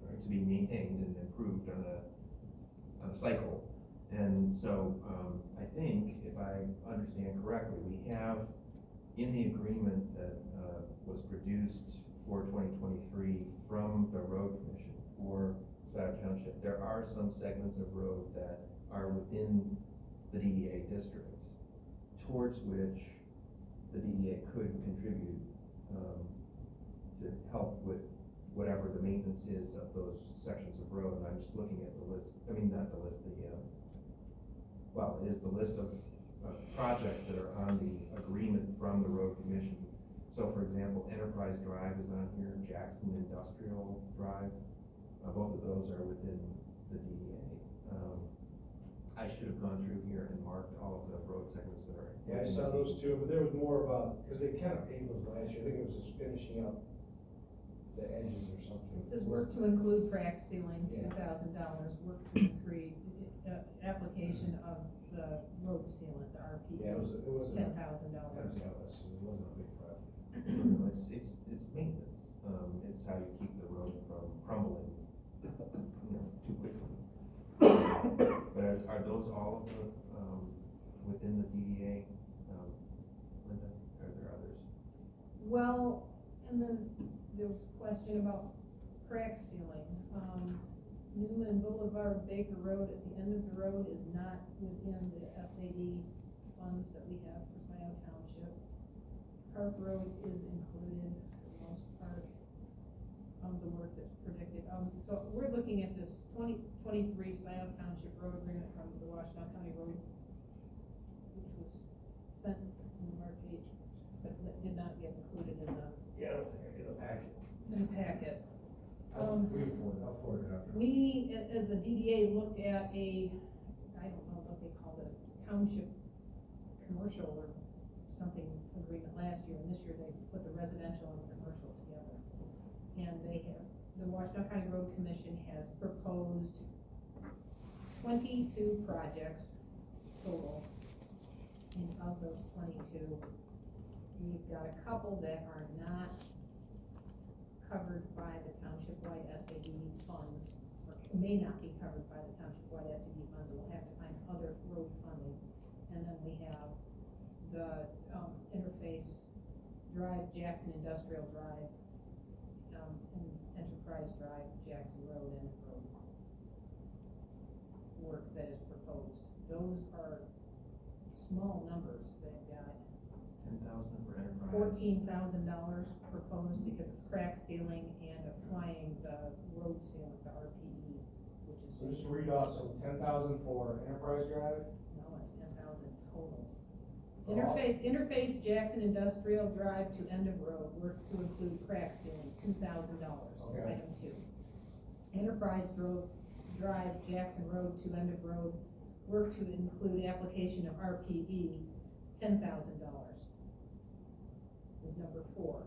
to be maintained and improved on a cycle. And so, I think, if I understand correctly, we have in the agreement that, was produced for 2023 from the road commission for Scio Township, there are some segments of road that are within the DDA district, towards which the DDA could contribute, to help with whatever the maintenance is of those sections of road. And I'm just looking at the list, I mean, not the list, well, it is the list of projects that are on the agreement from the road commission. So for example, Enterprise Drive is on here, Jackson Industrial Drive, both of those are within the DDA. I should have gone through here and marked all of the road segments that are. Yeah, I saw those two, but there was more about, because they kind of paved those last year, I think it was just finishing up the edges or something. It says work to include crack sealing, Yeah. $2,000, work to include, application of the road sealant, the RP, Yeah, it was $10,000. it wasn't a big project. It's maintenance, it's how you keep the road from crumbling, too quickly. But are those all of the, within the DDA, Linda, are there others? Well, and then there was a question about crack sealing. Newman Boulevard, Baker Road, at the end of the road is not within the SAD funds that we have for Scio Township. Park Road is included for the most part of the work that's predicted. So we're looking at this 2023 Scio Township Road Agreement from the Washington County Road, which was sent in March 8th, but that did not get included in the Yeah, I don't think I did a packet. packet. I'll forward it after. We, as the DDA, looked at I don't know what they called it, township commercial or something agreement last year, and this year they put the residential and the commercial together. And the Washington County Road Commission has proposed 22 projects total, and of those 22, we've got a couple that are not covered by the township-wide SAD funds, or may not be covered by the township-wide SAD funds, and we'll have to find other road funding. And then we have the, Interface Drive, Jackson Industrial Drive, and Enterprise Drive, Jackson Road, and Road work that is proposed. Those are small numbers. They've got $10,000 for Enterprise. $14,000 proposed because it's crack sealing and applying the road sealant, the RPE, which is. So just read off, so 10,000 for Enterprise Drive? No, it's 10,000 total. Oh. Interface Jackson Industrial Drive to end of road, work to include crack sealing, $2,000, Okay. item 2. Enterprise Drive, Jackson Road to end of road, work to include application of RPE, $10,000 is number 4.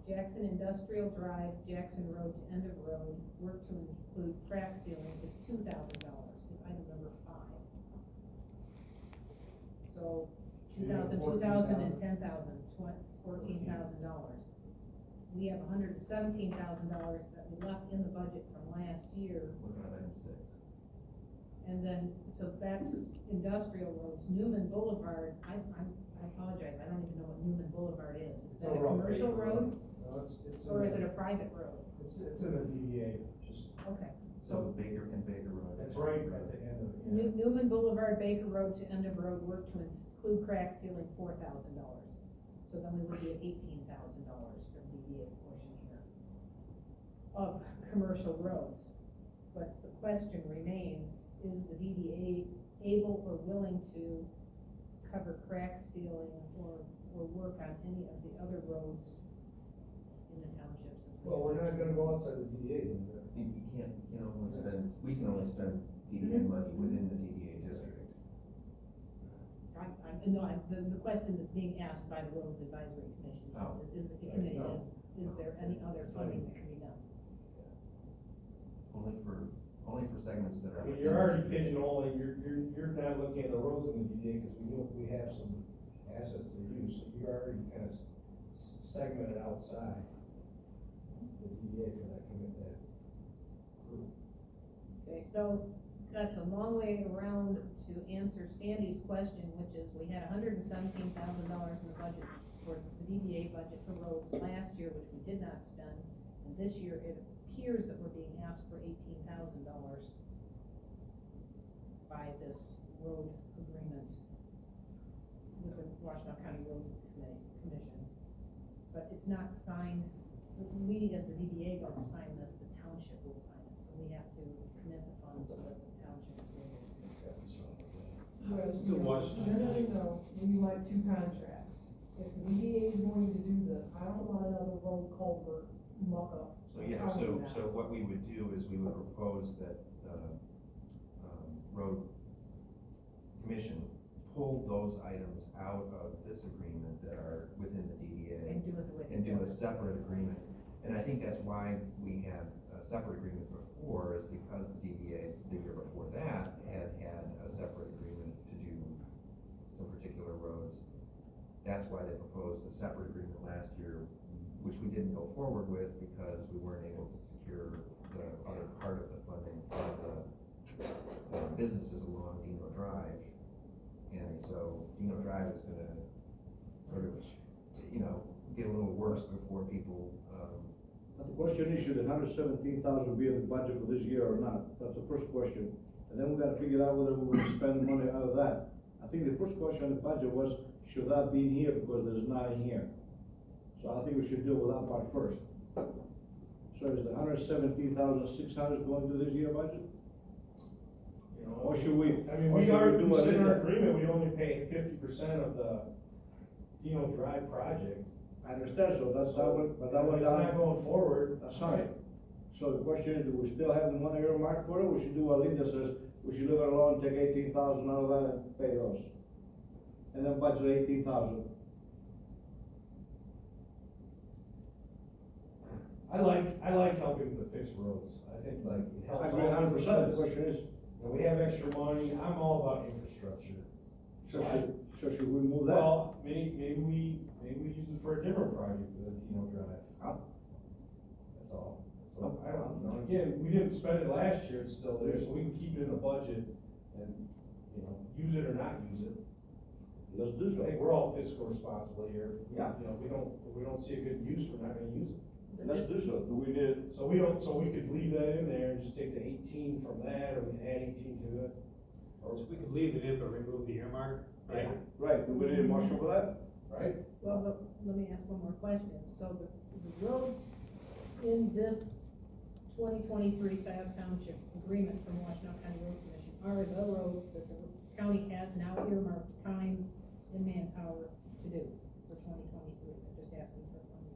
Jackson Industrial Drive, Jackson Road to end of road, work to include crack sealing is $2,000, is item number 5. So, 2,000, 2,000, and 10,000, $14,000. We have $117,000 that we left in the budget from last year. Looking at item 6. And then, so that's industrial roads. Newman Boulevard, I apologize, I don't even know what Newman Boulevard is. Is that a commercial road, No, it's. or is it a private road? It's in the DDA, just, Okay. So Baker Road. that's right at the end of it. Newman Boulevard, Baker Road to end of road, work to include crack sealing, $4,000. So then we would be at $18,000 for DDA portion here of commercial roads. But the question remains, is the DDA able or willing to cover crack sealing or work on any of the other roads in the townships. Well, we're not gonna go outside the DDA, then. You can't, only spend, we can only spend DDA money within the DDA district. The question that's being asked by the Roads Advisory Commission Oh. is, the committee is there any other funding that can be done? Only for segments that are. I mean, you're already pigeonholing, you're not looking at the roads in the DDA, because we have some assets to use, so you're already kind of segmented outside the DDA for that commitment. Okay, so that's a long way around to answer Sandy's question, which is, we had $117,000 in the budget for the DDA budget for roads last year, which we did not spend, and this year it appears that we're being asked for $18,000 by this road agreement with the Washtenaw County Road Commission. But it's not signed, we as the DDA don't sign this, the township will sign it, so we have to commit the funds so that the township is able to. Well, Still Washington. No, we like two contracts. If the DDA is going to do this, I don't want another road culvert muck up. So, yeah, so what we would do is we would propose that, road commission pull those items out of this agreement that are within the DDA. And do it the way. And do a separate agreement. And I think that's why we had a separate agreement before, is because the DDA, the year before that, had a separate agreement to do some particular roads. That's why they proposed a separate agreement last year, which we didn't go forward with because we weren't able to secure the other part of the funding for the businesses along Dino Drive. And so Dino Drive is gonna sort of, get a little worse before people, But the question is, should the $117,000 be in the budget for this year or not? That's the first question. And then we gotta figure out whether we're gonna spend the money out of that. I think the first question on the budget was, should that be in here, because there's not in here. So I think we should deal with that part first. So is the $117,600 going to this year budget? Or should we? I mean, or we should already, do we said in our it? agreement, we only pay 50% of the Dino Drive project. I understand, so that's not what, but that If went it's not down. going forward. That's fine. So the question is, do we still have the money earmarked for it? We should do what Linda says, we should leave it alone, take 18,000 out of that and pay those. And then budget 18,000. I like helping to fix roads. I think like it helps. I agree all 100%, the businesses. question is, And we have extra money, I'm all about infrastructure. so should we move that? Well, maybe we use it for a different project, the Dino Drive. That's all. So, I don't know, again, we didn't spend it last year, it's still there, so we can keep it in the budget and, use it or not use it. Let's do I so. think we're all fiscal responsible here. Yeah. If we don't see a good use, we're not gonna use it. Let's do so. Do we need, So we could leave that in there and just take the 18 from that, or we can add 18 to it. Or we could leave it in, but remove the earmark, right? right, do we need a motion for that? Right? Well, but let me ask one more question. So the roads in this 2023 Scio Township agreement from Washtenaw County Road Commission are the roads that the county has now earmarked time and manpower to do for 2023. I'm just asking for money.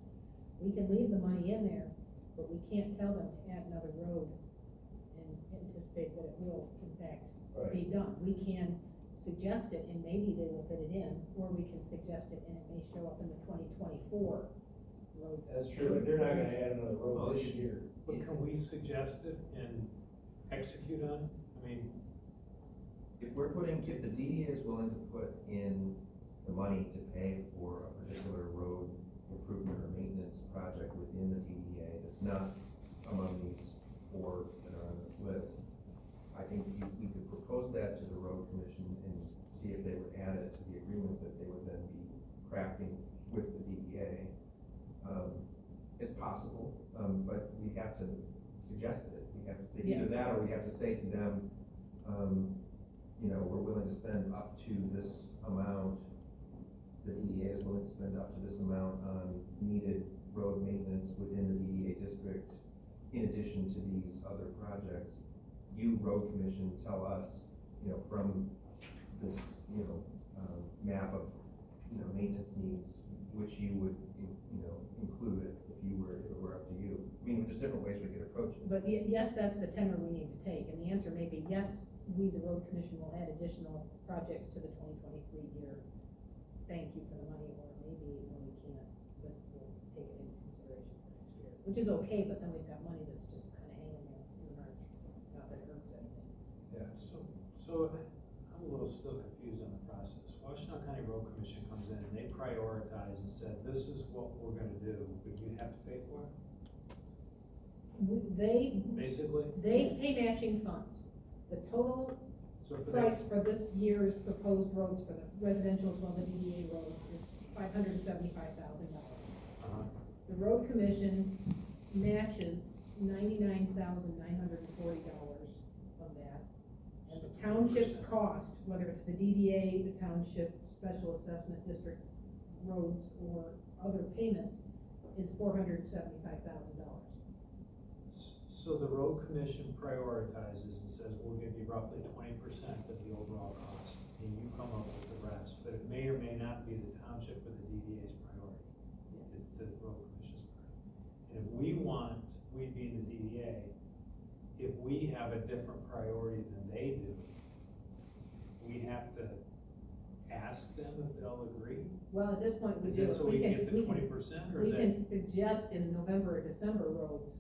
We can leave the money in there, but we can't tell them to add another road and anticipate that it will in fact be done. We can suggest it and maybe they will fit it in, or we can suggest it and it may show up in the 2024 road. That's true, but they're not gonna add another road this year. But can we suggest it and execute on it? I mean, if the DDA is willing to put in the money to pay for a particular road improvement or maintenance project within the DDA that's not among these four that are on this list, I think we could propose that to the road commission and see if they would add it to the agreement that they would then be crafting with the DDA. It's possible, but we have to suggest it. We have to, either Yes. that or we have to say to them, we're willing to spend up to this amount. The DDA is willing to spend up to this amount on needed road maintenance within the DDA district, in addition to these other projects. You, road commission, tell us, from this, map of, maintenance needs, which you would, include if it were up to you. I mean, there's different ways we could approach it. But yes, that's the tenor we need to take, and the answer may be yes, we, the road commission, will add additional projects to the 2023 year. Thank you for the money, or maybe when we can't, but we'll take it into consideration for next year, which is okay, but then we've got money that's just kind of hanging there in March, not that it hurts anything. Yeah. So I'm a little still confused on the process. Washtenaw County Road Commission comes in and they prioritize and said, this is what we're gonna do, but you have to pay for it, basically? They pay matching funds. The total So for price that, for this year's proposed roads for the residential as well as the DDA roads is $575,000. The road commission matches $99,940 of that. And the township's cost, whether it's the DDA, the township special assessment district roads, or other payments, is $475,000. So the road commission prioritizes and says, we'll give you roughly 20% of the overall cost, and you come up with the rest, but it may or may not be the township or the DDA's priority. It's the road commission's priority. And if we being the DDA, if we have a different priority than they do, we have to ask them if they'll agree? Well, at this point, we Is do. that so we can get the 20%, or We is that? can suggest in November or December roads,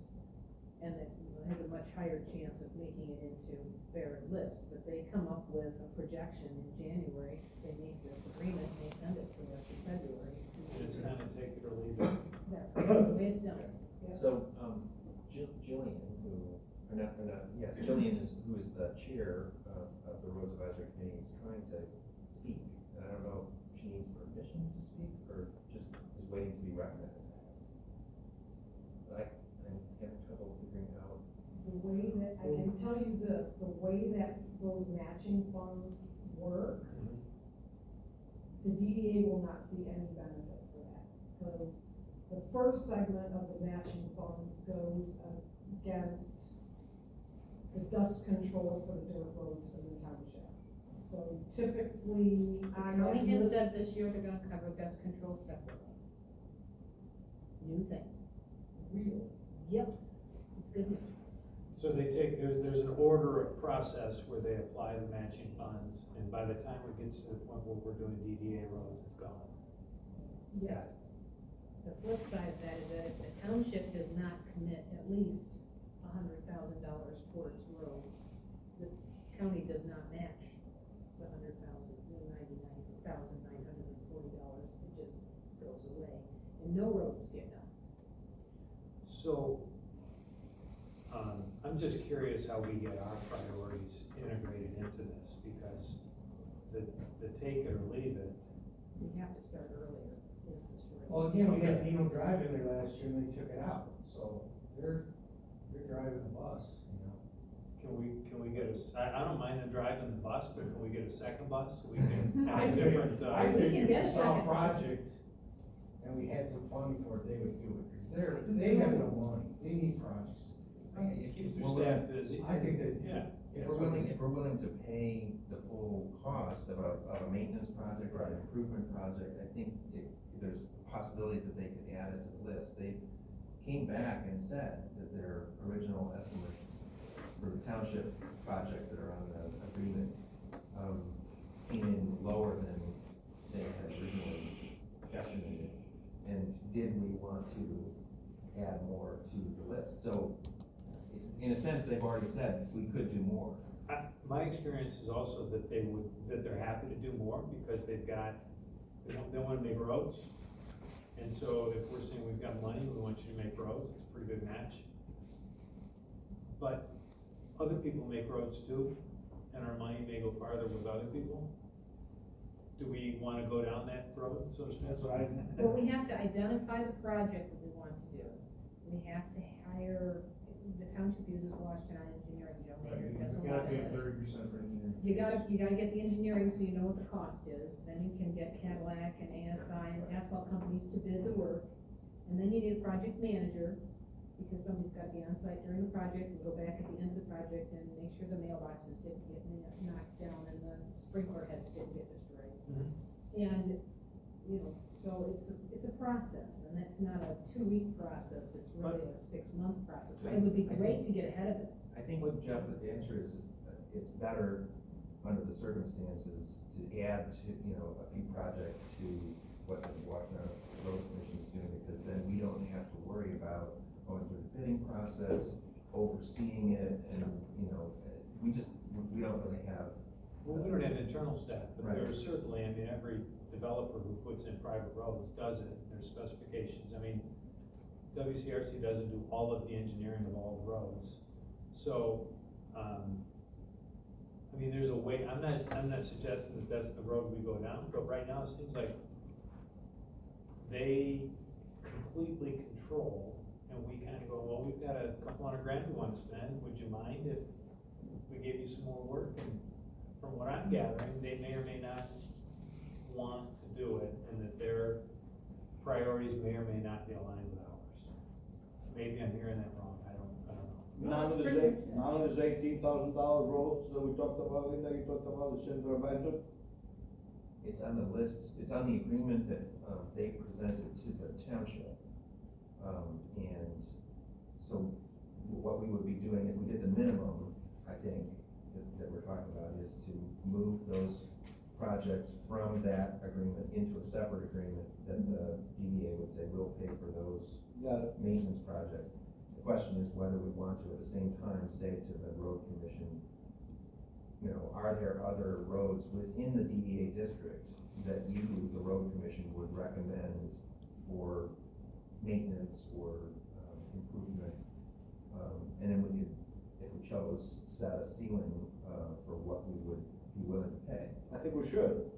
and it has a much higher chance of making it into their list, but they come up with a projection in January, they make this agreement, and they send it to us in February. It's kind of take it or leave it. That's kind of the way it's done. So, Jillian, Jillian who is the chair of the Roads Advisory Committee, is trying to speak. And I don't know if she needs permission to speak, or just is waiting to be recognized. But I'm having trouble figuring out. The way that, I can tell you this, the way that those matching funds work, the DDA will not see any benefit for that, because the first segment of the matching funds goes against the dust control for the dirt roads for the township. So typically, The county has said this year they're gonna cover dust control separately. New thing. Real. Yep, it's good news. So they take, there's an order of process where they apply the matching funds, and by the time it gets to the point where we're doing DDA roads, it's gone. Yes. The flip side of that is that if the township does not commit at least $100,000 towards roads, the county does not match the $99,940. It just goes away, and no roads get done. So, I'm just curious how we get our priorities integrated into this, because the take it or leave it, We have to start earlier, is the short. Well, again, we had Dino Drive in there last year and they took it out, so they're driving the bus, can we get I don't mind them driving the bus, but can we get a second bus? So we can I have a think- different, I We think can if get we a saw a second bus. project and we had some funding for it, they would do it, because they have no money, they need projects. If keeps we're their willing- staff busy. I think that, Yeah. If we're willing to pay the full cost of a maintenance project or an improvement project, I think there's a possibility that they could add it to the list. They came back and said that their original estimates for the township projects that are on the agreement, came in lower than they had originally estimated. And did we want to add more to the list? So, in a sense, they've already said we could do more. My experience is also that they're happy to do more, because they wanna make roads. And so if we're saying we've got money, we want you to make roads, it's a pretty good match. But other people make roads too, and our money may go farther with other people. Do we wanna go down that road, so to speak? That's what I. Well, we have to identify the project that we want to do. We have to hire, the township uses Washtenaw Engineering, Joe Maynard does a You lot gotta of pay this. 30% for engineering. You gotta get the engineering so you know what the cost is, then you can get Cadillac and ASI and asphalt companies to bid the work. And then you need a project manager, because somebody's gotta be on site during the project, and go back at the end of the project and make sure the mailboxes didn't get knocked down and the sprinkler heads didn't get destroyed. Mhm. And, you know, so it's a process, and it's not a 2-week process, it's really a 6-month process. It would be great to get ahead of it. I think what Jeff, the answer is it's better under the circumstances to add to, a few projects to what the Washington Road Commission is doing, because then we don't have to worry about going through the bidding process, overseeing it, and, we don't really have. Well, we don't have internal staff, but Right. there's certainly, every developer who puts in private roads does it, there's specifications. WCRC doesn't do all of the engineering of all the roads. So, there's a way, I'm not suggesting that that's the road we go down, but right now it seems like they completely control, and we kind of go, well, we've got a couple $100,000 we want to spend, would you mind if we gave you some more work? And from what I'm gathering, they may or may not want to do it, and that their priorities may or may not be aligned with ours. Maybe I'm hearing that wrong, I don't know. None of this $18,000 roads that we talked about, Linda, you talked about, the center of Advent? It's on the list, it's on the agreement that, they presented to the township. And so what we would be doing, if we did the minimum, I think, that we're talking about, is to move those projects from that agreement into a separate agreement that the DDA would say, we'll pay for those Got it. maintenance projects. The question is whether we want to, at the same time, say to the road commission, are there other roads within the DDA district that you, the road commission, would recommend for maintenance or improvement? And then we could, if we chose, set a ceiling for what we would be willing to pay. I think we should.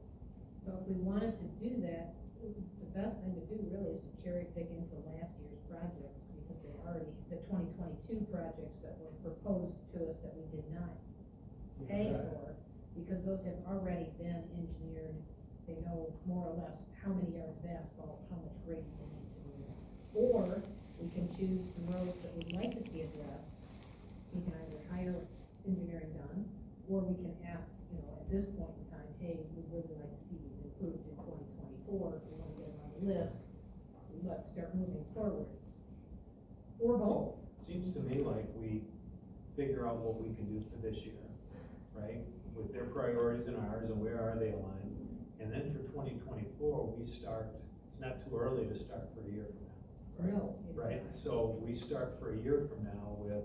So if we wanted to do that, the best thing to do really is to cherry pick into last year's projects, because they already, the 2022 projects that were proposed to us that we did not pay for, because those have already been engineered. They know more or less how many yards of asphalt, how much grading they need to do. Or we can choose some roads that we'd like to see addressed. We can either hire engineering done, or we can ask, at this point in time, hey, we'd really like to see these improved in 2024. If we want to get them on the list, let's start moving forward. Or both. Seems to me like we figure out what we can do for this year, right? With their priorities and ours, and where are they aligned? And then for 2024, we start, it's not too early to start for a year from now. No. Right, so we start for a year from now with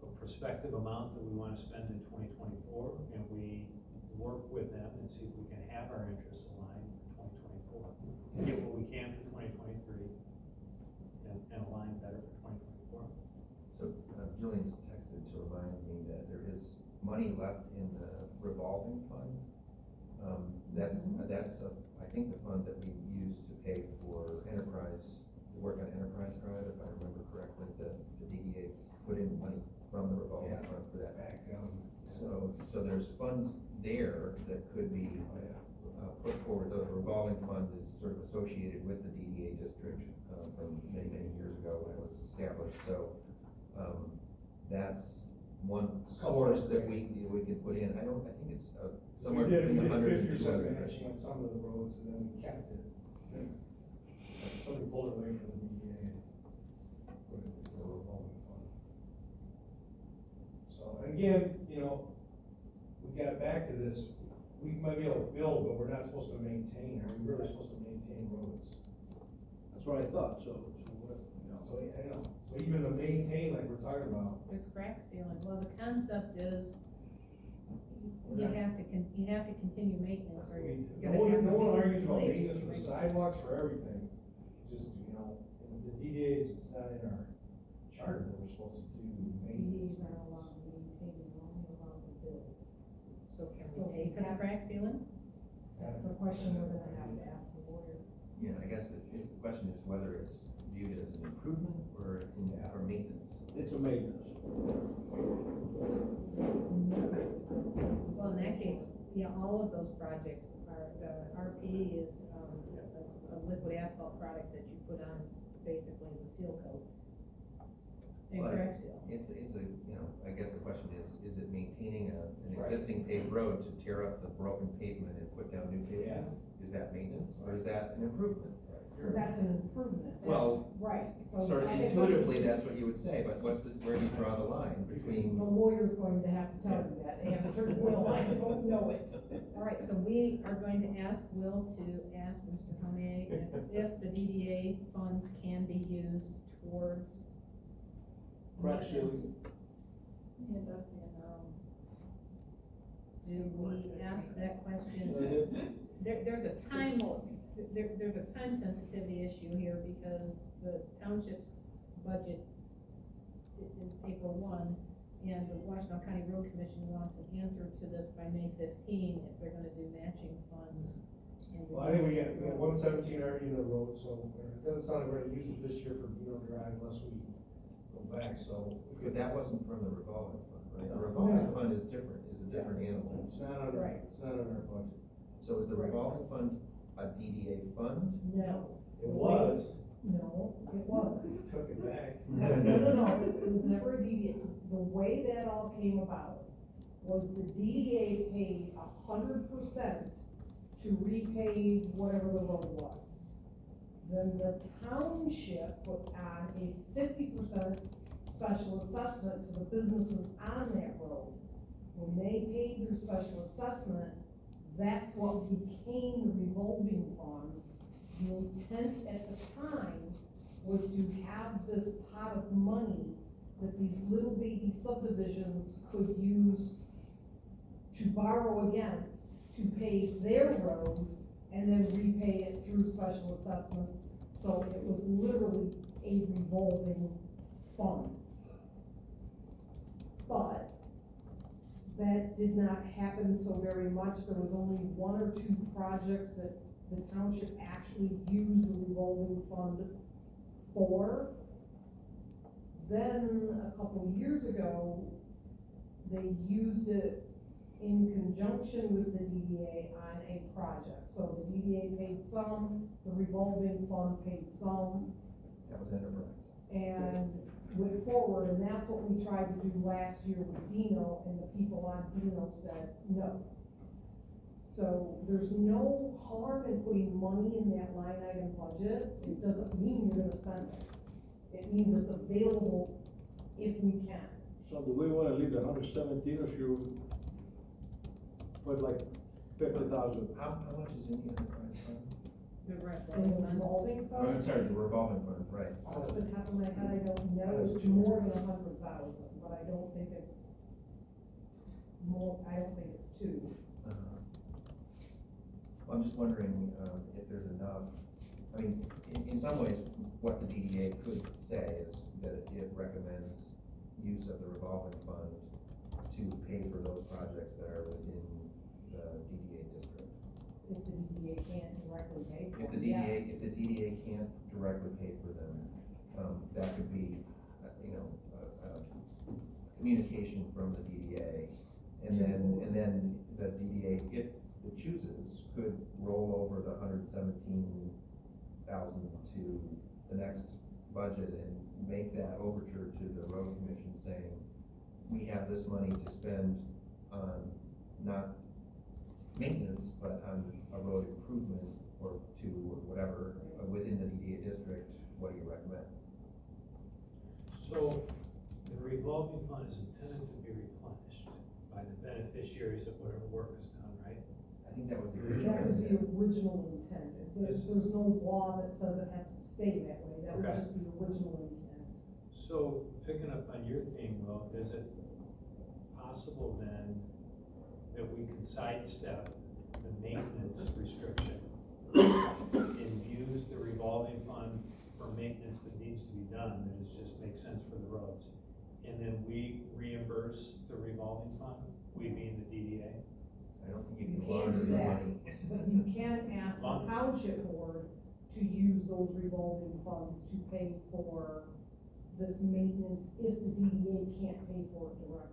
a prospective amount that we wanna spend in 2024, and we work with them and see if we can have our interests aligned for 2024. To get what we can for 2023, and align better for 2024. So Julian just texted to remind me that there is money left in the revolving fund. That's, I think the fund that we use to pay for enterprise, to work on Enterprise Drive, if I remember correctly, the DDA put in money from the revolving fund for that. So there's funds there that could be put forward. The revolving fund is sort of associated with the DDA district from many, many years ago when it was established. So that's one source that we could put in. I think it's somewhere between 100 and 200. matching on some of the roads, and then we kept it. Somebody pulled it away from the DDA and put it into a revolving fund. So, and again, we got back to this, we might be able to build, but we're not supposed to maintain. Are we really supposed to maintain roads? That's what I thought, so what, So, I know, so even to maintain, like we're talking about, It's crack sealing. Well, the concept is you have to continue maintenance, or you're gonna have to. no one argues about replace maintenance for the sidewalks, for everything. Just, the DDA's, it's not in our charter that we're supposed to do maintenance. These are allowed to maintain, only allowed to build. So can we pay for the crack sealing? That's a question we're gonna have to ask the lawyer. Yeah, I guess the question is whether it's viewed as an improvement or or maintenance. it's a maintenance. Well, in that case, all of those projects are, the RP is, a liquid asphalt product that you put on basically as a seal coat. And Well, crack seal. It's I guess the question is it maintaining an Right. existing paved road to tear up the broken pavement and put down new pavement? that maintenance, or is that an improvement? That's an improvement. Well, Right, so. sort of intuitively, that's what you would say, but where do you draw the line The between? lawyer's going to have to tell you that answer, Will, I don't know it. All right, so we are going to ask Will to ask Mr. Tomei if the DDA funds can be used towards Crack maintenance. ceiling. And us and, Do we ask that question? Go ahead. There's a time, there's a time sensitivity issue here because the township's budget is April 1, and the Washington County Road Commission wants an answer to this by May 15 if they're gonna do matching funds. And Well, I think we got 117 already in the road, so it doesn't sound like we're gonna use it this year for Beano Drive unless we go back, so. But that wasn't from the revolving fund, right? The revolving fund is different, is a different animal. It's not on our, Right. it's not on our budget. So is the revolving fund a DDA fund? No. It was, No, it wasn't. took it back. No, it was never a DDA. The way that all came about was the DDA paid 100% to repay whatever the road was. Then the township put on a 50% special assessment to the businesses on that road. When they paid their special assessment, that's what became the revolving fund. The intent at the time was to have this pot of money that these little baby subdivisions could use to borrow against, to pay their roads, and then repay it through special assessments. So it was literally a revolving fund. But that did not happen so very much. There was only one or two projects that the township actually used the revolving fund for. Then, a couple of years ago, they used it in conjunction with the DDA on a project. So the DDA paid some, the revolving fund paid some, That was enterprise. and went forward, and that's what we tried to do last year with Dino, and the people on Dino said no. So there's no harm in putting money in that line item budget. It doesn't mean you're gonna spend it. It means it's available if we can. So do we wanna leave the 117, or should we put like 50,000? How much is in the enterprise fund? The In the revolving fund. revolving Oh, I'm fund, sorry, the revolving fund, right. off the top of my head, I don't know, it's more than 100,000, but I don't think it's more, I don't think it's two. Well, I'm just wondering, if there's enough, I mean, in some ways, what the DDA could say is that it recommends use of the revolving fund to pay for those projects that are within the DDA district. If the DDA can't directly pay for If the it, DDA, yes. if the DDA can't directly pay for them, that could be, communication from the DDA. And then the DDA, if it chooses, could roll over the 117,000 to the next budget and make that overture to the road commission saying, we have this money to spend on not maintenance, but on a road improvement or two or whatever within the DDA district, what do you recommend? So the revolving fund is intended to be replenished by the beneficiaries of whatever work is done, right? I think that was the original. That was the original intent. There's no law that says it has to stay that way. That was Okay. just the original intent. So picking up on your theme, Will, is it possible then that we can sidestep the maintenance restriction and use the revolving fund for maintenance that needs to be done, that it just makes sense for the roads? And then we reimburse the revolving fund, we being the DDA? I don't think you You can can't launder do the that, money. but you can ask the township board to use those revolving funds to pay for this maintenance if the DDA can't pay for it directly.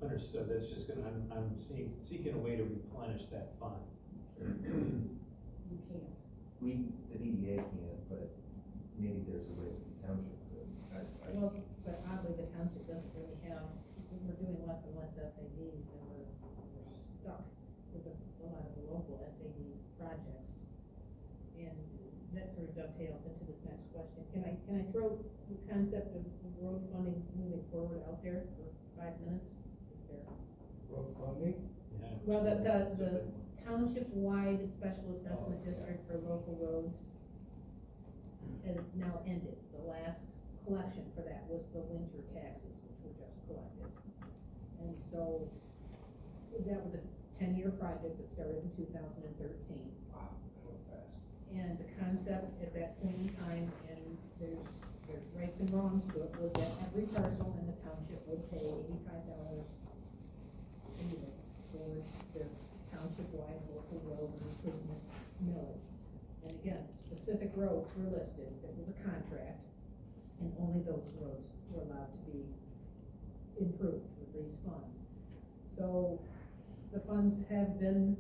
Understood, that's just gonna, I'm seeking a way to replenish that fund. You can't. The DDA can, but maybe there's a way that the township could. Well, but oddly, the township doesn't really have, we're doing less and less SADs, and we're stuck with a lot of the dovetails into this next question. Can I throw the concept of road funding moving forward out there for 5 minutes? Is there? Road funding? Yeah. Well, the township-wide special assessment district for local roads has now ended. The last collection for that was the winter taxes, which were just collected. And so, that was a 10-year project that started in 2013. Wow, that went fast. And the concept at that point in time, and there's rights and wrongs to it, was that every parcel in the township would pay $85 a year towards this township-wide local road improvement millage. And again, specific roads were listed, it was a contract, and only those roads were allowed to be improved with these funds. So, the funds have been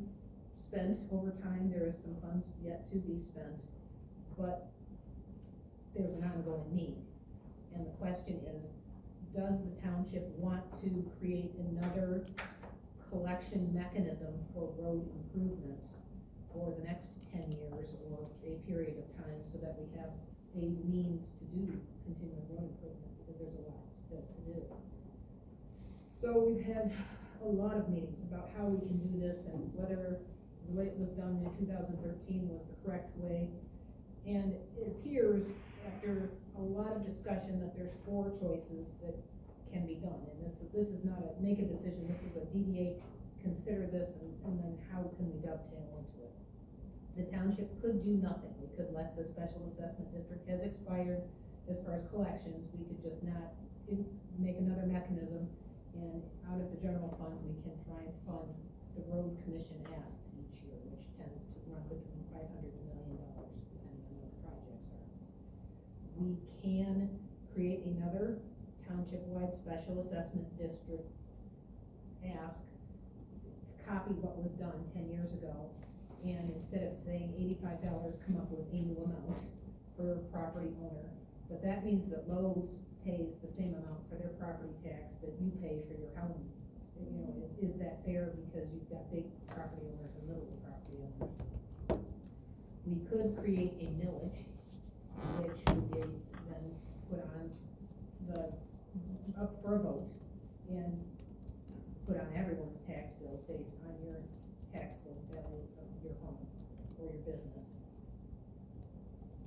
spent over time, there is some funds yet to be spent, but there's an ongoing need. And the question is, does the township want to create another collection mechanism for road improvements for the next 10 years or a period of time so that we have a means to do continual road improvement, because there's a lot still to do. So we've had a lot of meetings about how we can do this and whether the way it was done in 2013 was the correct way. And it appears, after a lot of discussion, that there's 4 choices that can be done. And this is not a make a decision, this is a DDA, consider this, and then how can we dovetail into it. The township could do nothing. We could let the special assessment district has expired as far as collections. We could just not make another mechanism, and out of the general fund, we can try and fund the road commission asks each year, which tend to run between $500 and $1 million, depending on what the projects are. We can create another township-wide special assessment district ask, copy what was done 10 years ago, and instead of saying $85, come up with a new amount per property owner. But that means that Lowe's pays the same amount for their property tax that you pay for your home. You know, is that fair? Because you've got big property owners and little property owners. We could create a millage, which would be then put on up for a vote and put on everyone's tax bills based on your taxable value of your home or your business.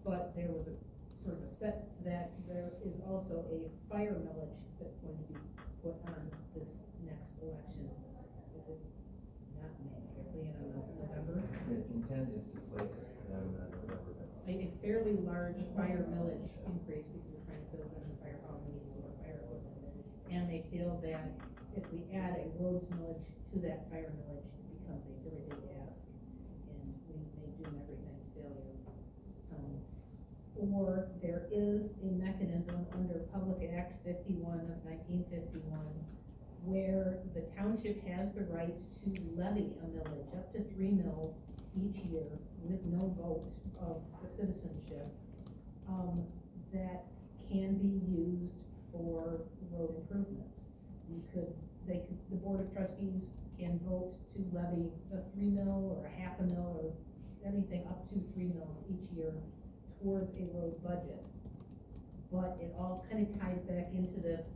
But there was a sort of a set to that. There is also a fire millage that's going to be put on this next election. Is it not May, in November? The intent is to place them in November. A fairly large fire millage increase, because we're trying to build in the fire hall, we need some more fire equipment. And they feel that if we add a roads millage to that fire millage, it becomes a very big ask, and we may doom everything to failure. Or there is a mechanism under Public Act 51 of 1951 where the township has the right to levy a millage up to 3 mills each year with no vote of the citizenship, that can be used for road improvements. The Board of Trustees can vote to levy a 3 mil or a half a mil or anything up to 3 mills each year towards a road budget. But it all kind of ties back into this.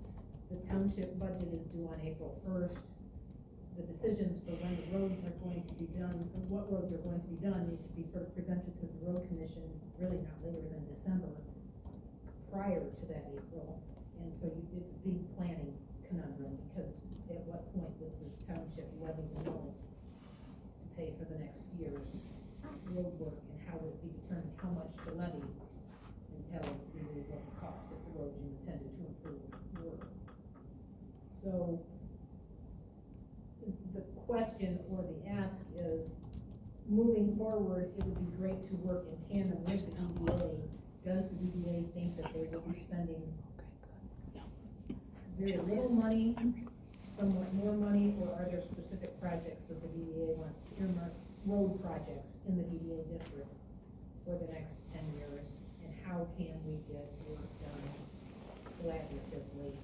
The township budget is due on April 1st. The decisions for when the roads are going to be done, and what roads are going to be done, need to be sort of presented to the road commission really not later than December, prior to that April. And so it's a big planning conundrum, because at what point would the township levy the mills to pay for the next year's road work, and how would it be determined how much to levy until you knew what the cost of the roads you intended to improve were. So the question or the ask is, moving forward, it would be great to work in tandem with the DDA. Does the DDA think that they will be spending very little money, somewhat more money, or are there specific projects that the DDA wants to earmark, road projects in the DDA district for the next 10 years? And how can we get work done collaboratively?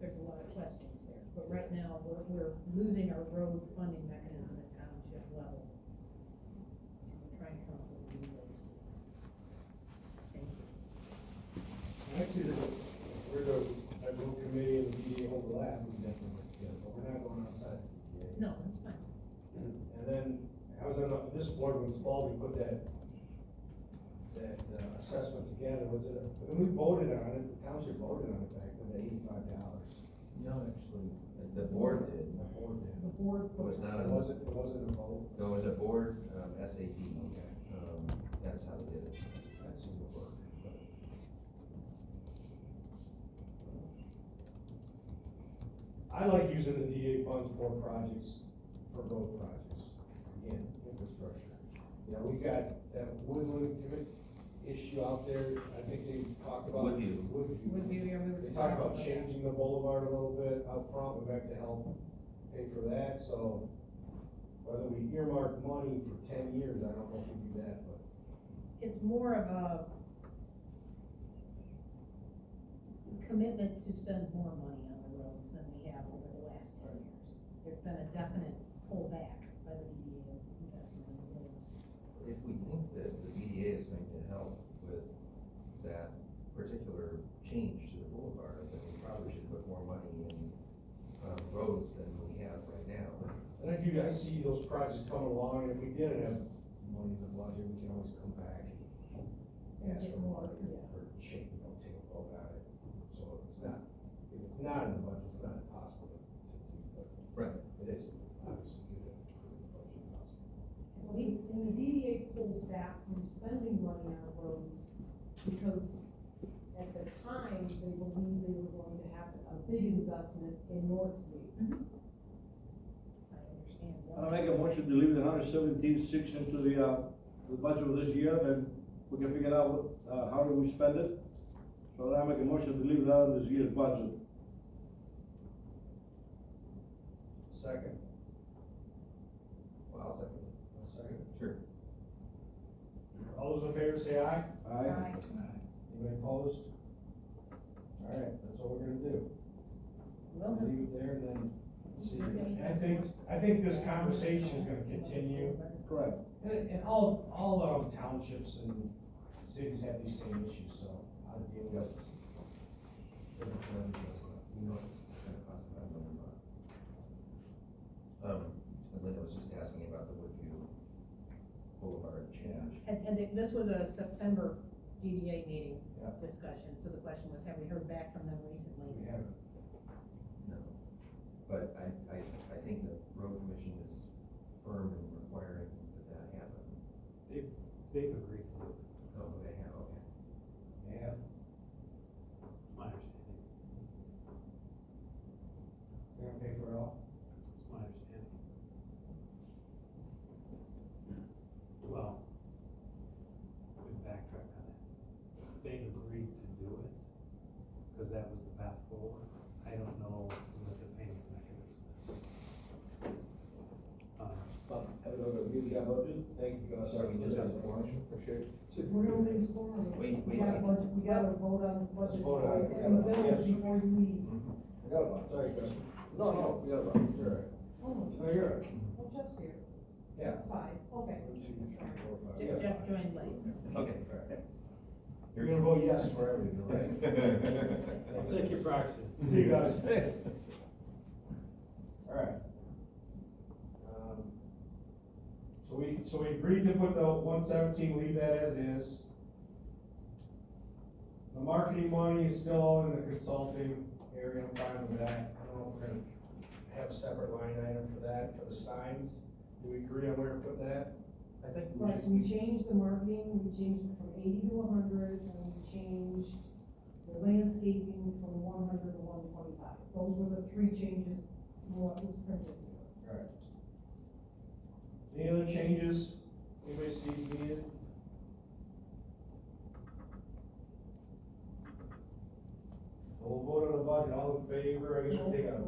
There's a lot of questions there, but right now we're losing our road funding mechanism at township level. not going outside. No, that's fine. And then, I was on this board when Spalding put that assessment together, was it, when we voted on it, the township voted on it back then, $85. No, actually, the board did. The board did. The board It was not a, It wasn't a vote? no, it was a board, SAP. Okay. That's how they did it. That seemed to work. I like using the DA funds for projects, for road projects, again, infrastructure. You know, we got that Woodland issue out there, I think they talked about. Woodview. Woodview, yeah, we were They just talked talking about about that. changing the boulevard a little bit out front, we have to help pay for that, so whether we earmark money for 10 years, I don't know if we do that, but. It's more of a commitment to spend more money on the roads than we have over the last 10 years. There's been a definite pullback by the DDA investment in the roads. If we think that the BDA is going to help with that particular change to the boulevard, then we probably should put more money in, roads than we have right now. And if you guys see those projects coming along, and if we didn't have money in the budget, we can always come back and ask for more, or change, take a vote on it. So it's not, if it's not in the budget, it's not impossible to do, but Right. it is, obviously, you have to prove the budget possible. And the DDA pulled back from spending money on roads because at the time, they believed they were going to have a big investment in North Sea. I understand. I'll make a motion to leave the 117.6 into the budget of this year, then we can figure out what, how do we spend it. So I'll make a motion to leave that in this year's budget. Second. Well, I'll second it. Second. Sure. All those in favor say aye. Aye. Anybody opposed? All right, that's what we're gonna do. Well, Leave it there and then see. I think this conversation is gonna continue. Correct. And all townships and cities have these same issues, so how to deal with it. You know, it's gonna cost about $1 million. Linda was just asking about the Woodview Boulevard change. and this was a September DDA meeting Yeah. discussion, so the question was, have we heard back from them recently? We haven't. No, but I think the road commission is firm in requiring that happen. They've agreed to it, Oh, they have, okay. Yeah. it's my understanding, They're gonna pay for it all? it's my understanding. Well, we backtrack on that. They've agreed to do it, because that was the path forward. I don't know what the payment mechanism is. Have another meeting about it? Thank you, Gus. So we just got the warrant? Appreciate it. We're gonna leave for Wait, We gotta vote on this budget. Let's vote on it. And the bills Yes. before you leave. Forgot about it, sorry, Gus. No, forget about it. You're right. Oh, No, you're right. well, Jeff's here. Yeah. That's fine, okay. 1, 2, 3, 4, 5. Yeah, Jeff fine. joined late. Okay. You're gonna vote yes for everything, right? I'll take your proxy. See you guys. All right. So we agreed to put the 117, leave that as is. The marketing money is still all in the consulting area, I'm fine with that. I don't know if we're gonna have a separate line item for that, for the signs. Do we agree on where to put that? I think we Right, just. so we changed the marketing, we changed it from 80 to 100, and we changed the landscaping from 100 to 125. Those were the three changes from what was printed here. All right. Any other changes anybody sees needed? We'll vote on the budget, all in favor, I guess we'll take a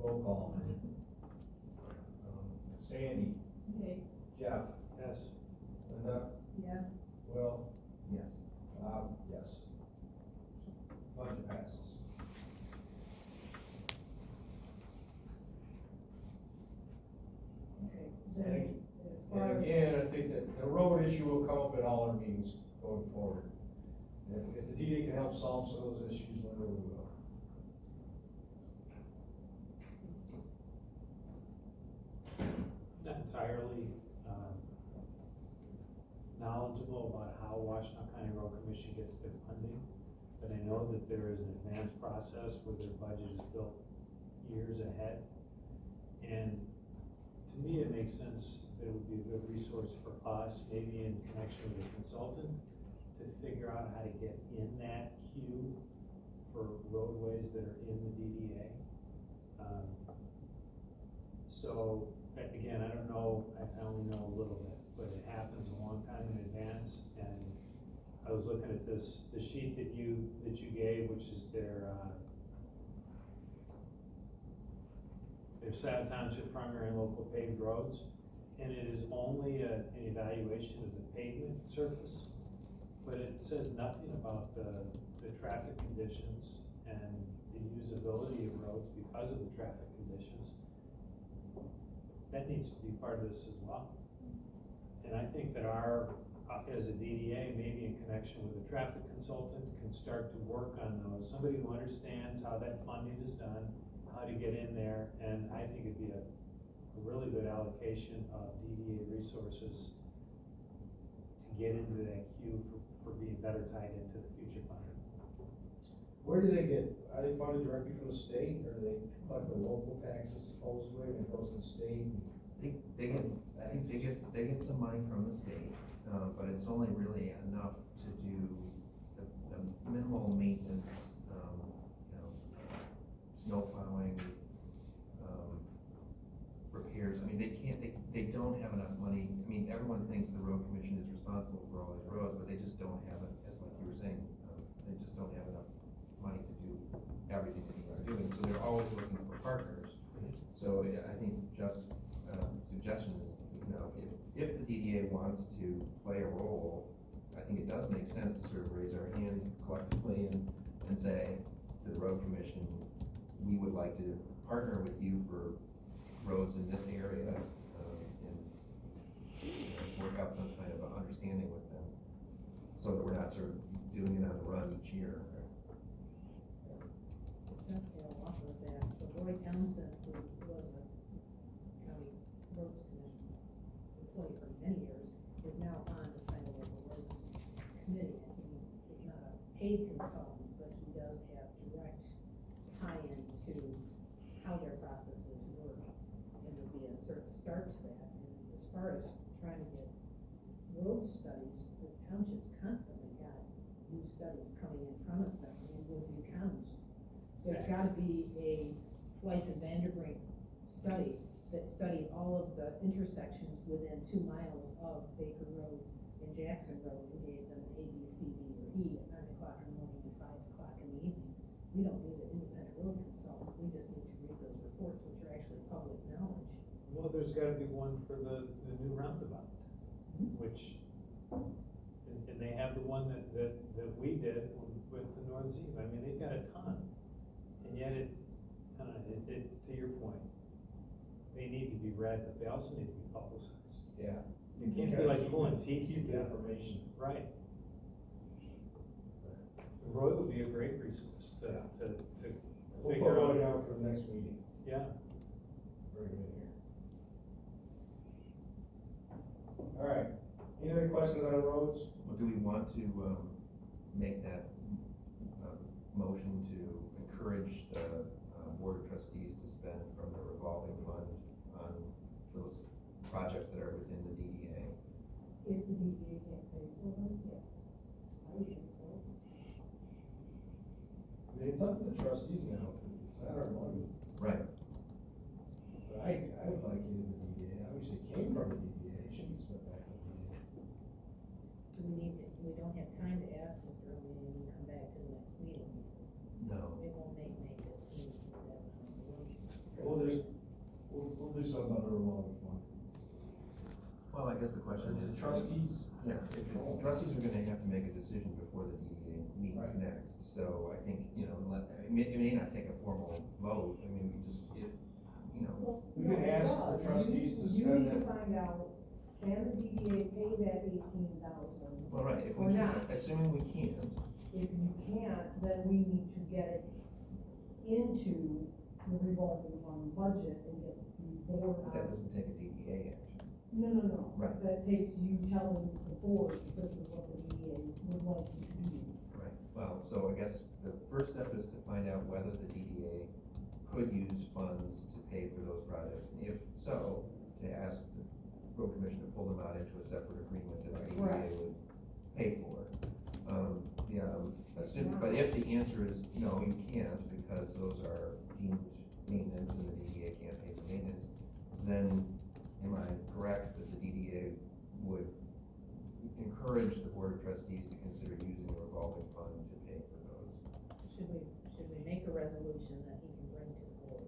roll call. Sandy, Okay, Jeff, Yes. Linda, yes, Will, Yes. Bob, yes. Budget passes. okay. And Then, as far And as, again, I think that the road issue will come up at all our meetings going forward. And if the DA can help solve some of those issues, then we will. knowledgeable about how Washtenaw County Road Commission gets their funding, but I know that there is an advanced process where their budget is built years ahead. And to me, it makes sense that it would be a good resource for us, maybe in connection with a consultant, to figure out how to get in that queue for roadways that are in the DDA. So, again, I don't know, I only know a little bit, but it happens a long time in advance, and I was looking at this, the sheet that you gave, which is their Scio Township primary and local paved roads, and it is only an evaluation of the pavement surface, but it says nothing about the traffic conditions and the usability of roads because of the traffic conditions. That needs to be part of this as well. And I think that our, as a DDA, maybe in connection with a traffic consultant, can start to work on those. Somebody who understands how that funding is done, how to get in there, and I think it'd be a really good allocation of DDA resources to get into that queue for being better tied into the future funding. Where do they get, are they funded directly from the state, or do they collect the local taxes supposedly, and it goes to the state? They get, I think they get some money from the state, but it's only really enough to do the minimal maintenance, snow plowing, repairs. I mean, they don't have enough money. I mean, everyone thinks the road commission is responsible for all these roads, but they just don't have it, as like you were saying, they just don't have enough money to do everything that he's doing, so they're always looking for partners. So yeah, I think just, suggestion is, if the DDA wants to play a role, I think it does make sense to sort of raise our hand collectively and say to the road commission, we would like to partner with you for roads in this area, and work out some kind of an understanding with them, so that we're not sort of doing it on the run each year. dovetail off of that, so Roy Townsend, who was a county roads commission employee for many years, is now on the Scio Local Roads Committee. He is not a paid consultant, but he does have direct tie-in to how their processes work, and would be a sort of start to that. And as far as trying to get road studies, the township's constantly got new studies coming in front of them in Woodview County. There's gotta be a Weiss and Vanderbrink study that studied all of the intersections within 2 miles of Baker Road and Jackson Road, and gave them an A, B, C, D, or E at 9 o'clock in the morning and 5 o'clock in the evening. We don't need an independent road consultant, we just need to read those reports, which are actually public knowledge. Well, there's gotta be one for the new roundabout, which, and they have the one that we did with the North Eve. I mean, they've got a ton. And yet it, to your point, they need to be read, but they also need to be publicized. Yeah. It can't be like pulling teeth to Keep the get information. right. Roy would be a great resource to We'll figure put out. it out for the next meeting. Yeah. Very good here. All right, any other questions on roads? Well, do we want to, make that, motion to encourage the, board of trustees to spend from the revolving fund on those projects that are within the DDA? If the DDA can't pay for them, yes. I would think so. I mean, it's up to the trustees now, it's not our money, Right. but I would like it in the DDA, obviously it came from the DDA, it should be spent back in the DDA. Do we need to, we don't have time to ask Mr. O'Leary and come back to the next meeting, because No. it won't make it easy for that. We'll do something on the revolving fund. Well, I guess the question It's is. the trustees. Yeah, if the trustees are gonna have to make a decision before the DDA meets Right. next, so I think, it may not take a formal vote, I mean, We can ask the trustees to You spend need to it. find out, can the DDA pay that 18,000? well, right, if Or we not. can't, assuming we can't, If you can't, then we need to get it into the revolving fund budget and get the board but that on. doesn't take a DDA action. No, Right. that takes you telling the board, this is what the DDA would like you to do. Right, well, so I guess the first step is to find out whether the DDA could use funds to pay for those projects. And if so, to ask the road commission to pull them out into a separate agreement that the DDA Right. would pay for. But if the answer is no, you can't, because those are deemed maintenance and the DDA can't pay for maintenance, then am I correct that the DDA would encourage the board of trustees to consider using a revolving fund to pay for those? Should we make a resolution that he can bring to the board?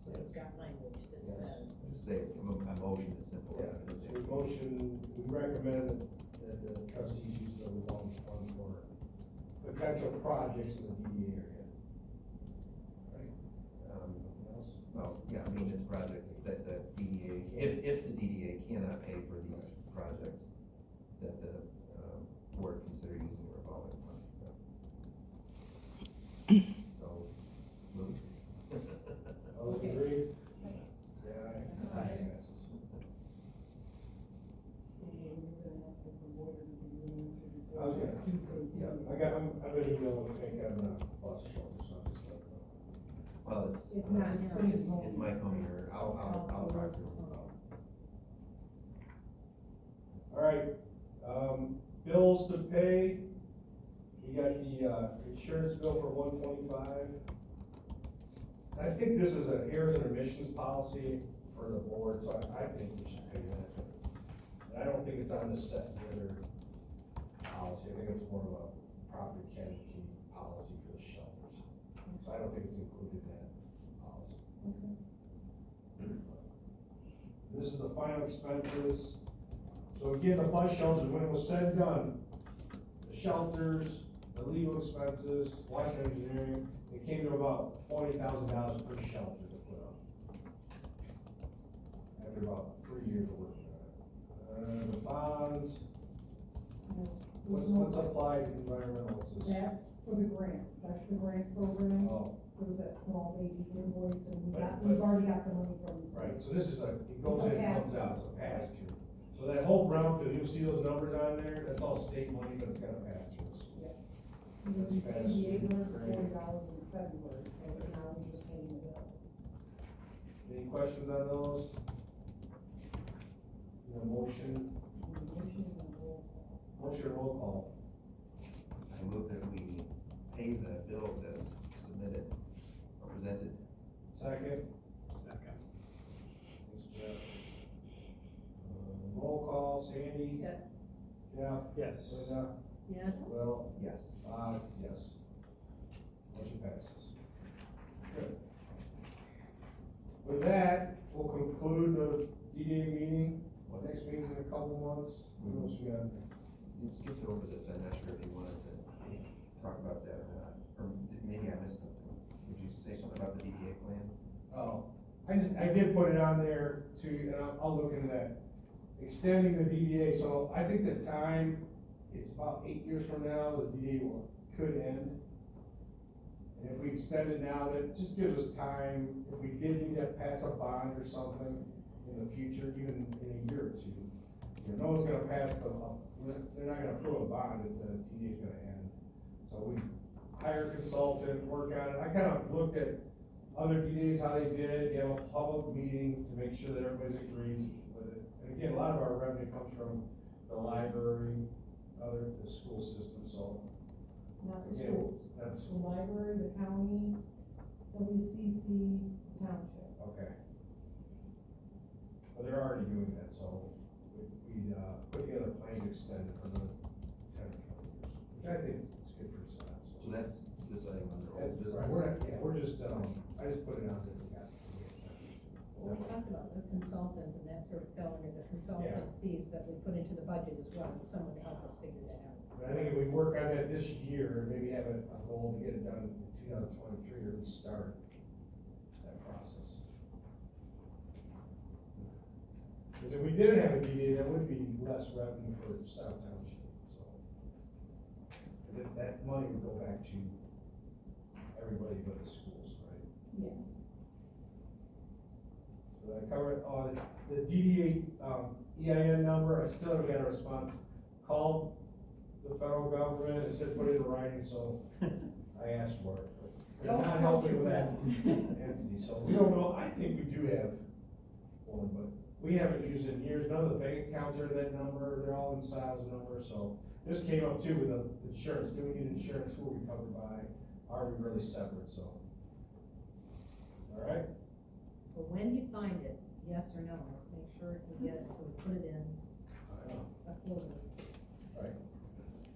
So it's got language that Yes. says, Just say, a motion is simple. Yeah, so we motion, we recommend that the trustees use the revolving fund for potential projects in the DDA area. Right? Anything else? Well, yeah, maintenance projects that the DDA, if the DDA cannot pay for these projects, that the, board consider using a revolving fund. So, move. All those agree? Say aye. Aye. So we're gonna have to promote it to the answer before. I was gonna, yeah, I'm gonna email with Hank on the bus shelter, so I'm just letting you know. Well, it's. It's not, It's Mike home here, I'll talk to him about it. All right, bills to pay. We got the, insurance bill for $125. I think this is an errors and omissions policy for the board, so I think we should pay that. And I don't think it's on the set weather policy, I think it's more of a property casualty policy for the shelters. So I don't think it's included in that policy. This is the final expenses. So again, the bus shelters, when it was said and done, the shelters, the legal expenses, Washington Engineering, it came to about $20,000 per shelter to put up. After about 3 years of working on it. The bonds, what's applied environmental, it's just, That's for the grant, that's the grant program, oh, for that small baby invoice, and But- we've already got the money from the state. right, so this is a, it goes It's a in, it comes out, it's a pass through. So that whole brownfield, you'll see those numbers on there, that's all state money, but it's got a pass through. We received the $840 in February, so now we're just paying the bill. Any questions on those? The motion, Motion and roll call. motion roll call. I move that we pay the bills as submitted or presented. Second, Second. Thanks, Jeff. Roll call, Sandy? Yes. Jeff? Yes. Linda? yes, Will? Yes. Bob? Yes. Motion passes. Good. With that, we'll conclude the DDA meeting. Next meeting's in a couple months. What else we got? You skipped over this, I'm not sure if you wanted to talk about that or not, or maybe I missed something. Would you say something about the DDA plan? Oh, I did put it on there too, and I'll look into that. Extending the DDA, so I think the time is about 8 years from now, the DDA could end. And if we extend it now, that just gives us time, if we did need to pass a bond or something in the future, even in a year or two. You know, no one's gonna pass they're not gonna approve a bond if the DDA's gonna end. So we hire a consultant, work on it. I kind of looked at other DDAs, how they did it, you have a public meeting to make sure that everybody agrees with it. And again, a lot of our revenue comes from the library, the school system, so. Not the Again, schools, that's, the library, the county, WCC, township. okay. But they're already doing that, so we put together a plan to extend it for another 10 or 20 years, which I think is good for staff, so. So that's this item under old That's, business. right, we're just, I just put it out there. we talked about the consultant, and that sort of fell under the consultant fees that we put into the budget as well, as someone to help us figure that out. But I think if we work on that this year, maybe have a goal to get it done in 2023, or at least start that process. Because if we didn't have a DDA, that would be less revenue for South Township, so. Because that money would go back to everybody but the schools, right? Yes. So I covered, the DDA, EIN number, I still haven't got a response. Called the federal government, it said put it in writing, so I asked for it. They're Don't not hold helping you with that, back. Anthony, so we don't know, I think we do have one, but we haven't used it in years, none of the bank accounts are that number, they're all in Scio's number, so. This came up too with the insurance, do we need insurance, who are we covered by, are we really separate, so. All right, But when you find it, yes or no, make sure you get it, so we put it in I know, a folder. right.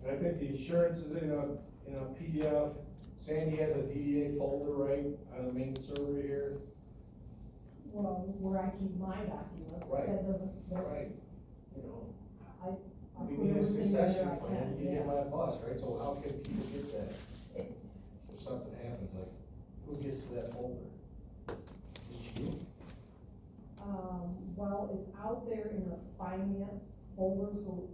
And I think the insurance is in a PDF, Sandy has a DDA folder, right, on the main server here. Well, where I keep my documents, Right. that doesn't, Right. You know, I we put need a everything in succession there I plan, can, you yeah. get my bus, right, so how can people get that? If something happens, like, who gets to that folder? Just you? Well, it's out there in the finance folder, so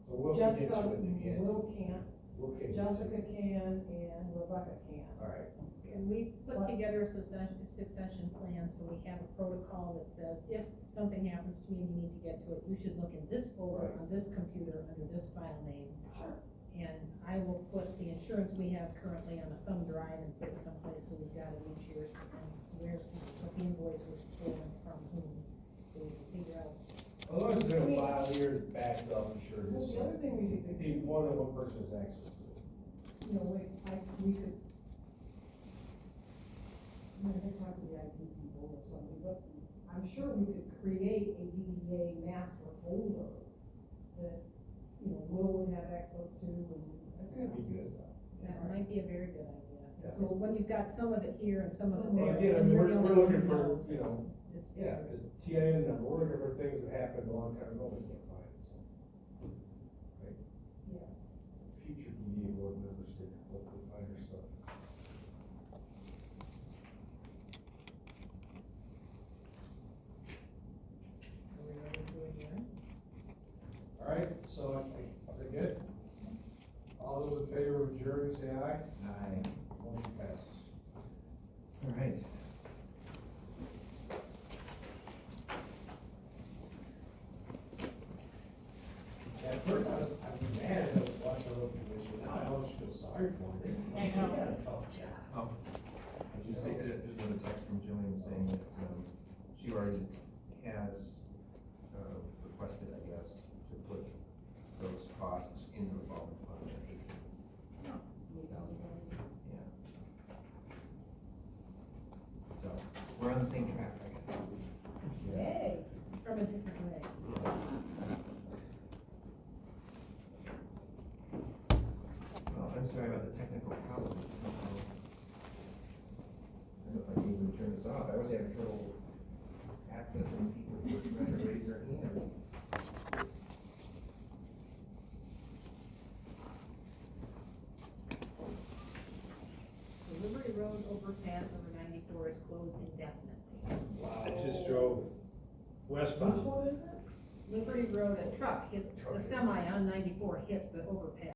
So Will can get Jessica, to it in the end. Will can't, Will can get to it. Jessica can, and Rebecca can. All right. And we put together a succession plan, so we have a protocol that says, if something happens to me and you need to get to it, you should look in this folder, Right. on this computer, under this file name. Sure. And I will put the insurance we have currently on a thumb drive and put it someplace, so we've got it each year, so then where, what the invoice was pulling from whom, so we can figure out. As long as it's in a file here, backed up, I'm sure Well, this, the other thing we could do, more than one person has access to it. you know, we could, I'm gonna talk to the IT people or something, but I'm sure we could create a DDA master folder that, you know, Will would have access to, and. That could be good. That might be a very good idea. Yeah. Because when you've got some of it here and some of it Well, there, again, I and mean, you're the we're only one looking who for, knows, you know, it's. yeah, the TIN number, we're looking for things that happened a long time ago, we can't find, so. Right, Yes. future DDA board members could hopefully find their stuff. Are we ready to adjourn? All right, so, is that good? All those in favor of adjourning, say aye. Aye. Motion passes. All right. At first, I was mad at watching the commission, now I almost feel sorry for him. I know. As you say, there's another text from Jillian saying that, she already has, requested, I guess, to put those costs in the revolving fund. Yeah. So, we're on the same track, I guess. Yay, from a different way. Well, I'm sorry about the technical problem. I don't know if I can even turn this off. I was having trouble accessing people who were trying to raise their hand. The Liberty Road overpass over 94 is closed indefinitely. Wow. I just drove Which westbound. one is it? Liberty Road, a truck hit, the semi on 94 hit the overpass.